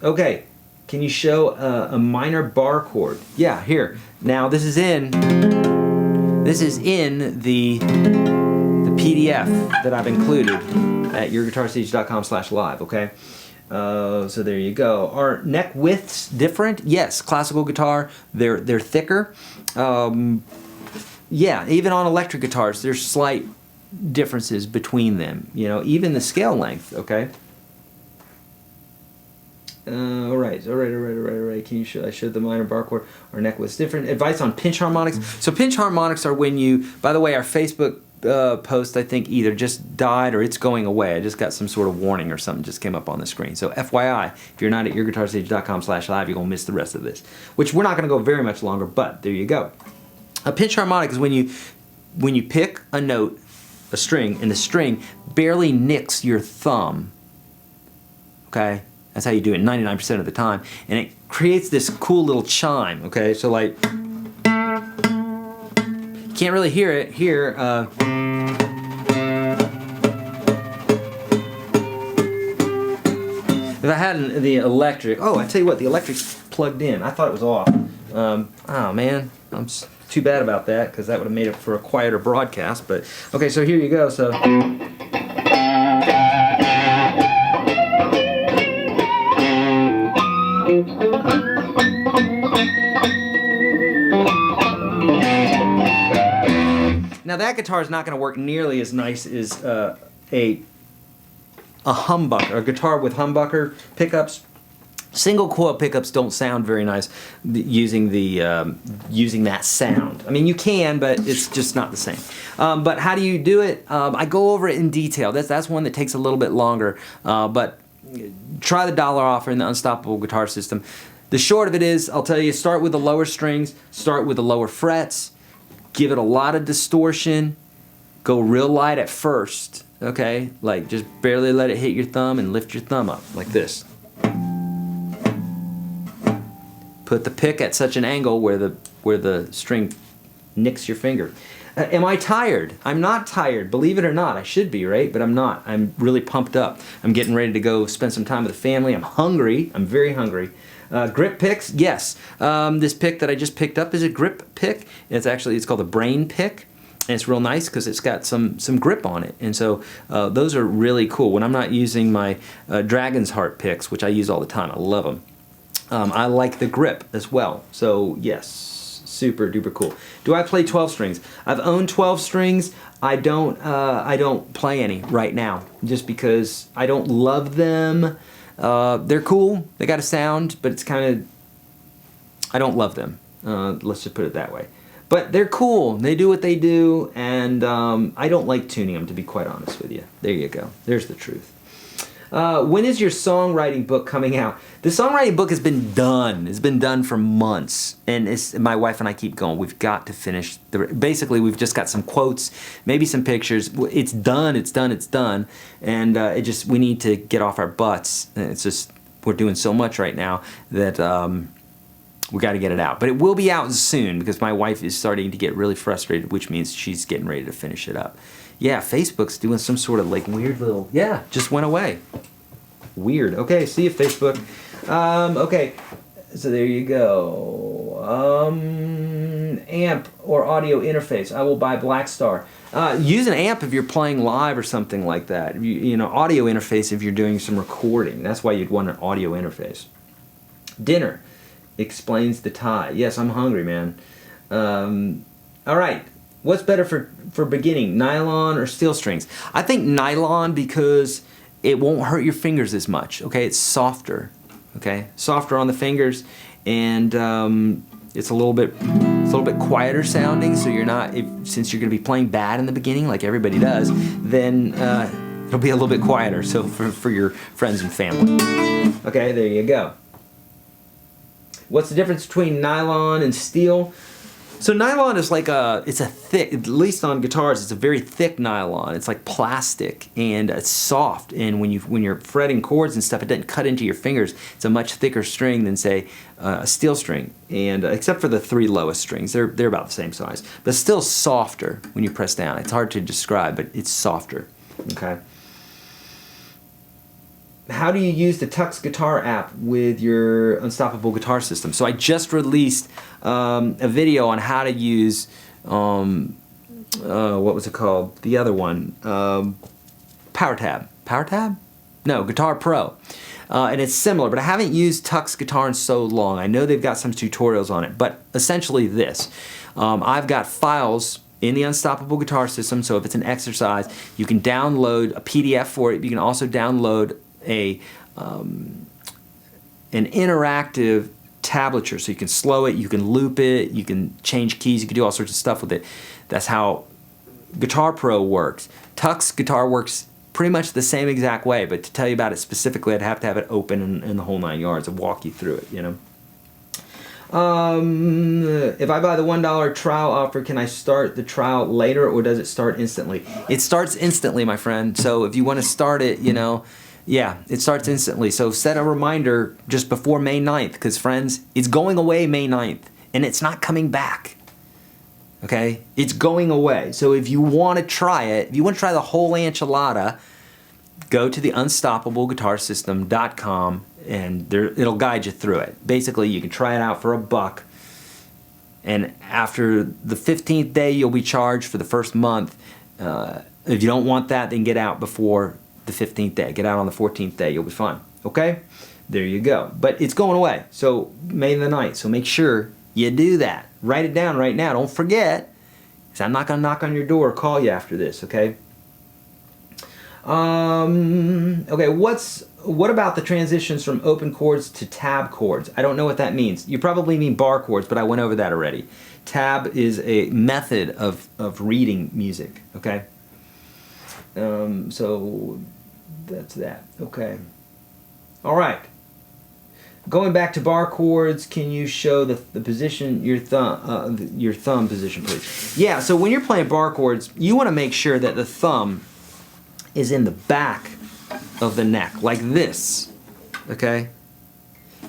Okay. Can you show a minor bar chord? Yeah, here. Now this is in the PDF that I've included at YourGuitarSage.com/live. Okay. So there you go. Are neck widths different? Yes, classical guitar, they're thicker. Yeah, even on electric guitars, there's slight differences between them. You know, even the scale length. Okay. All right. Can you show? I showed the minor bar chord or neck widths different. Advice on pinch harmonics. So pinch harmonics are when you. By the way, our Facebook post I think either just died or it's going away. I just got some sort of warning or something just came up on the screen. So FYI, if you're not at YourGuitarSage.com/live, you're gonna miss the rest of this. Which we're not gonna go very much longer, but there you go. A pinch harmonic is when you pick a note, a string, and the string barely nicks your thumb. Okay. That's how you do it 99% of the time. And it creates this cool little chime, okay? So like, you can't really hear it here. If I had the electric, oh, I tell you what, the electric's plugged in. I thought it was off. Oh man, I'm too bad about that because that would have made it for a quieter broadcast. But okay, so here you go. So. Now that guitar is not going to work nearly as nice as a humbucker, a guitar with humbucker pickups. Single coil pickups don't sound very nice using that sound. I mean, you can, but it's just not the same. But how do you do it? I go over it in detail. That's one that takes a little bit longer. But try the $1 offer in the Unstoppable Guitar System. The short of it is, I'll tell you, start with the lower strings, start with the lower frets, give it a lot of distortion, go real light at first, okay? Like just barely let it hit your thumb and lift your thumb up like this. Put the pick at such an angle where the string nicks your finger. Am I tired? I'm not tired. Believe it or not, I should be, right? But I'm not. I'm really pumped up. I'm getting ready to go spend some time with the family. I'm hungry. I'm very hungry. Grip picks, yes. This pick that I just picked up is a grip pick. It's called a brain pick. And it's real nice because it's got some grip on it. And so those are really cool. When I'm not using my Dragon's Heart picks, which I use all the time, I love them. I like the grip as well. So yes, super duper cool. Do I play 12 strings? I've owned 12 strings. I don't play any right now just because I don't love them. They're cool. They got a sound, but it's kind of, I don't love them. Let's just put it that way. But they're cool. They do what they do, and I don't like tuning them, to be quite honest with you. There you go. There's the truth. When is your songwriting book coming out? The songwriting book has been done. It's been done for months, and my wife and I keep going. We've got to finish. Basically, we've just got some quotes, maybe some pictures. It's done. It's done. It's done. And we need to get off our butts. It's just we're doing so much right now that we got to get it out. But it will be out soon because my wife is starting to get really frustrated, which means she's getting ready to finish it up. Yeah, Facebook's doing some sort of like weird little, yeah, just went away. Weird. Okay, see you, Facebook. Okay, so there you go. Amp or audio interface. I will buy Blackstar. Use an amp if you're playing live or something like that. You know, audio interface if you're doing some recording. That's why you'd want an audio interface. Dinner explains the tie. Yes, I'm hungry, man. All right. What's better for beginning, nylon or steel strings? I think nylon because it won't hurt your fingers as much. Okay, it's softer. Okay, softer on the fingers, and it's a little bit quieter sounding. So you're not, since you're going to be playing bad in the beginning, like everybody does, then it'll be a little bit quieter. So for your friends and family. Okay, there you go. What's the difference between nylon and steel? So nylon is like it's a thick, at least on guitars, it's a very thick nylon. It's like plastic, and it's soft. And when you're fretting chords and stuff, it doesn't cut into your fingers. It's a much thicker string than, say, a steel string. And except for the 3 lowest strings, they're about the same size, but still softer when you press down. It's hard to describe, but it's softer. Okay. How do you use the Tux Guitar app with your Unstoppable Guitar System? So I just released a video on how to use, what was it called? The other one, Power Tab. Power Tab? No, Guitar Pro. And it's similar, but I haven't used Tux Guitar in so long. I know they've got some tutorials on it, but essentially this. I've got files in the Unstoppable Guitar System, so if it's an exercise, you can download a PDF for it. You can also download an interactive tablature, so you can slow it, you can loop it, you can change keys, you can do all sorts of stuff with it. That's how Guitar Pro works. Tux Guitar works pretty much the same exact way, but to tell you about it specifically, I'd have to have it open and the whole 9 yards and walk you through it, you know. If I buy the $1 trial offer, can I start the trial later, or does it start instantly? It starts instantly, my friend. So if you want to start it, you know, yeah, it starts instantly. So set a reminder just before May 9th, because friends, it's going away May 9th, and it's not coming back. Okay? It's going away. So if you want to try it, if you want to try the whole enchilada, go to the unstoppableguitarsystem.com, and it'll guide you through it. Basically, you can try it out for $1, and after the 15th day, you'll be charged for the first month. If you don't want that, then get out before the 15th day. Get out on the 14th day. You'll be fine. Okay? There you go. But it's going away. So May the 9th. So make sure you do that. Write it down right now. Don't forget, because I'm not going to knock on your door or call you after this. Okay? Okay. What about the transitions from open chords to tab chords? I don't know what that means. You probably mean bar chords, but I went over that already. Tab is a method of reading music. Okay? So that's that. Okay. All right. Going back to bar chords, can you show the position, your thumb position, please? Yeah, so when you're playing bar chords, you want to make sure that the thumb is in the back of the neck, like this. Okay?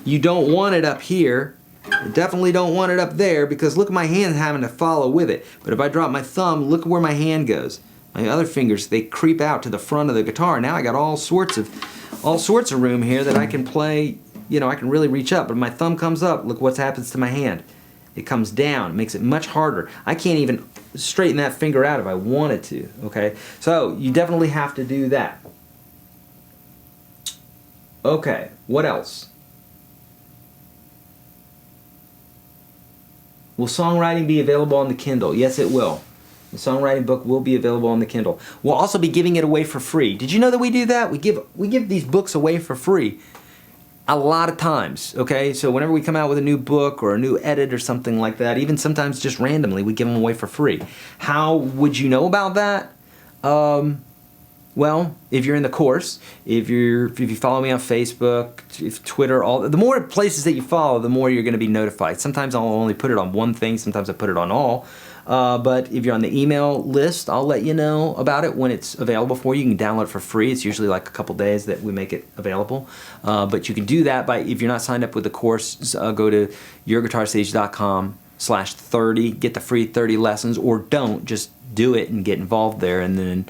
You don't want it up here. You definitely don't want it up there, because look at my hand having to follow with it. But if I drop my thumb, look where my hand goes. My other fingers, they creep out to the front of the guitar. Now I got all sorts of room here that I can play. You know, I can really reach up. But if my thumb comes up, look what happens to my hand. It comes down. It makes it much harder. I can't even straighten that finger out if I wanted to. Okay, so you definitely have to do that. Okay, what else? Will songwriting be available on the Kindle? Yes, it will. The songwriting book will be available on the Kindle. We'll also be giving it away for free. Did you know that we do that? We give these books away for free a lot of times, okay? So whenever we come out with a new book or a new edit or something like that, even sometimes just randomly, we give them away for free. How would you know about that? Well, if you're in the course, if you follow me on Facebook, Twitter, the more places that you follow, the more you're going to be notified. Sometimes I'll only put it on one thing, sometimes I put it on all. But if you're on the email list, I'll let you know about it when it's available for you. You can download it for free. It's usually like a couple days that we make it available. But you can do that if you're not signed up with the course, go to YourGuitarSage.com/30, get the free 30 lessons, or don't, just do it and get involved there, and then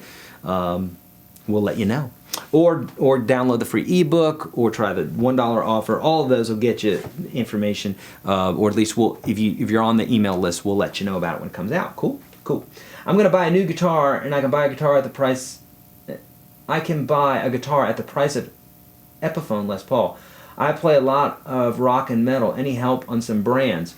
we'll let you know. Or download the free ebook, or try the $1 offer. All of those will get you information, or at least if you're on the email list, we'll let you know about it when it comes out. Cool, cool. I'm gonna buy a new guitar, and I can buy a guitar at the price. I can buy a guitar at the price of Epiphone Les Paul. I play a lot of rock and metal. Any help on some brands?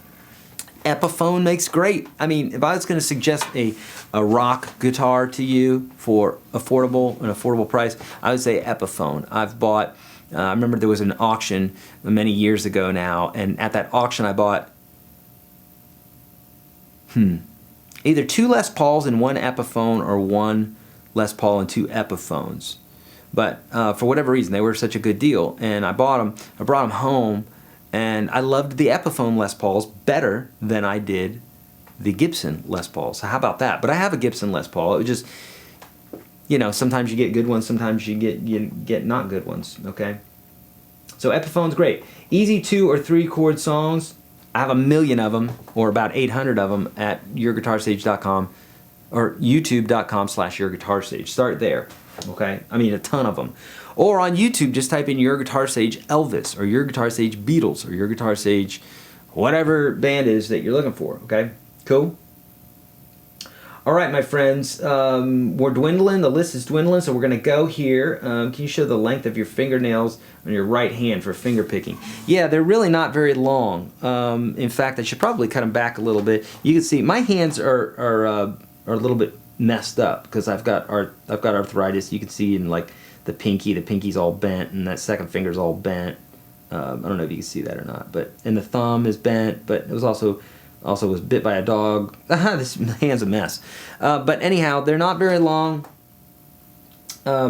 Epiphone makes great. I mean, if I was going to suggest a rock guitar to you for an affordable price, I would say Epiphone. I've bought, I remember there was an auction many years ago now, and at that auction I bought either 2 Les Pauls and 1 Epiphone, or 1 Les Paul and 2 Epiphones. But for whatever reason, they were such a good deal, and I bought them. I brought them home, and I loved the Epiphone Les Pauls better than I did the Gibson Les Pauls. So how about that? But I have a Gibson Les Paul. It was just, you know, sometimes you get good ones, sometimes you get not good ones. Okay. So Epiphone's great. Easy 2 or 3 chord songs. I have a million of them, or about 800 of them, at YourGuitarSage.com or YouTube.com/YourGuitarSage. Start there. Okay, I mean a ton of them. Or on YouTube, just type in Your Guitar Sage Elvis, or Your Guitar Sage Beatles, or Your Guitar Sage whatever band is that you're looking for. Okay, cool. All right, my friends, we're dwindling. The list is dwindling, so we're going to go here. Can you show the length of your fingernails on your right hand for finger picking? Yeah, they're really not very long. In fact, I should probably cut them back a little bit. You can see my hands are a little bit messed up because I've got arthritis. You can see in like the pinky's all bent, and that second finger's all bent. I don't know if you can see that or not, and the thumb is bent, but it was also was bit by a dog. This hand's a mess. But anyhow, they're not very long.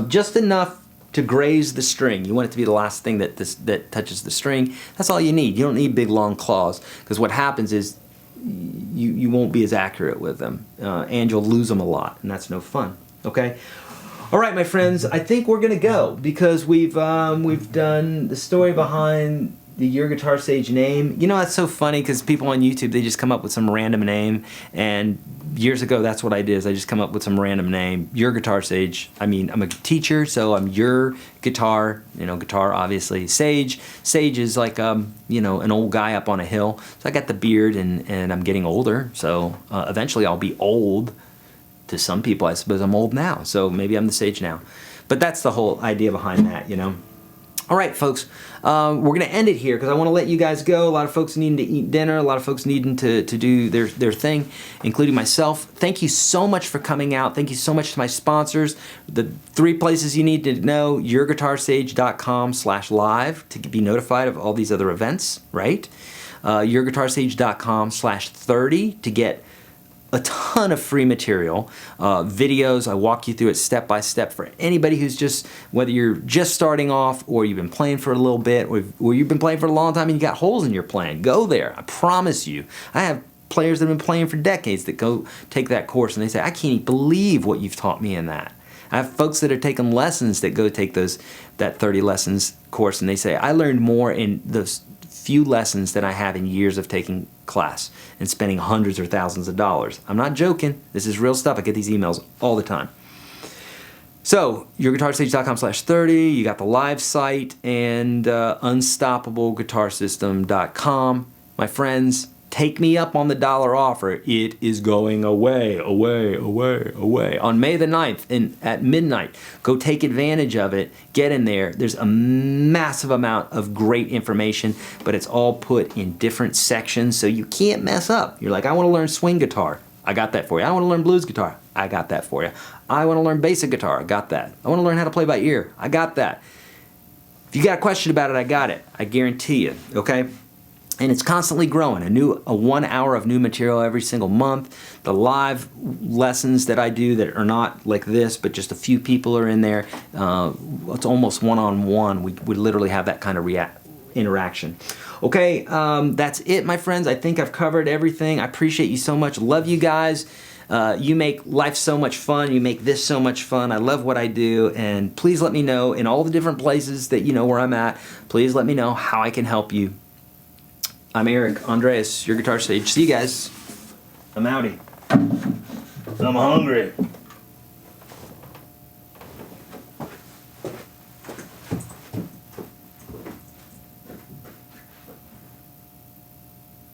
Just enough to graze the string. You want it to be the last thing that touches the string. That's all you need. You don't need big long claws, because what happens is you won't be as accurate with them, and you'll lose them a lot, and that's no fun. Okay. All right, my friends, I think we're gonna go, because we've done the story behind the Your Guitar Sage name. You know, that's so funny, because people on YouTube, they just come up with some random name, and years ago that's what I did, is I just come up with some random name. Your Guitar Sage. I mean, I'm a teacher, so I'm your guitar, you know, guitar obviously. Sage is like you know, an old guy up on a hill. So I got the beard, and I'm getting older, so eventually I'll be old. To some people, I suppose I'm old now, so maybe I'm the sage now. But that's the whole idea behind that, you know. All right, folks, we're going to end it here, because I want to let you guys go. A lot of folks needing to eat dinner, a lot of folks needing to do their thing, including myself. Thank you so much for coming out. Thank you so much to my sponsors. The 3 places you need to know: YourGuitarSage.com/live to be notified of all these other events, right? YourGuitarSage.com/30 to get a ton of free material, videos. I walk you through it step by step for anybody who's just, whether you're just starting off, or you've been playing for a little bit, or you've been playing for a long time and you got holes in your playing. Go there. I promise you. I have players that have been playing for decades that go take that course, and they say, I can't even believe what you've taught me in that. I have folks that are taking lessons that go take that 30 lessons course, and they say, I learned more in those few lessons than I have in years of taking class and spending hundreds or thousands of dollars. I'm not joking. This is real stuff. I get these emails all the time. So, YourGuitarSage.com/30, you got the live site, and UnstoppableGuitarSystem.com. My friends, take me up on the dollar offer. It is going away on May the 9th at midnight. Go take advantage of it. Get in there. There's a massive amount of great information, but it's all put in different sections, so you can't mess up. You're like, I want to learn swing guitar. I got that for you. I want to learn blues guitar. I got that for you. I want to learn basic guitar. I got that. I want to learn how to play by ear. I got that. If you got a question about it, I got it. I guarantee you. Okay? And it's constantly growing. A 1 hour of new material every single month. The live lessons that I do that are not like this, but just a few people are in there. It's almost one-on-one. We literally have that kind of interaction. Okay, that's it, my friends. I think I've covered everything. I appreciate you so much. Love you guys. You make life so much fun. You make this so much fun. I love what I do. And please let me know in all the different places that you know where I'm at. Please let me know how I can help you. I'm Eric Andreas, Your Guitar Sage. See you guys. I'm outie. I'm hungry.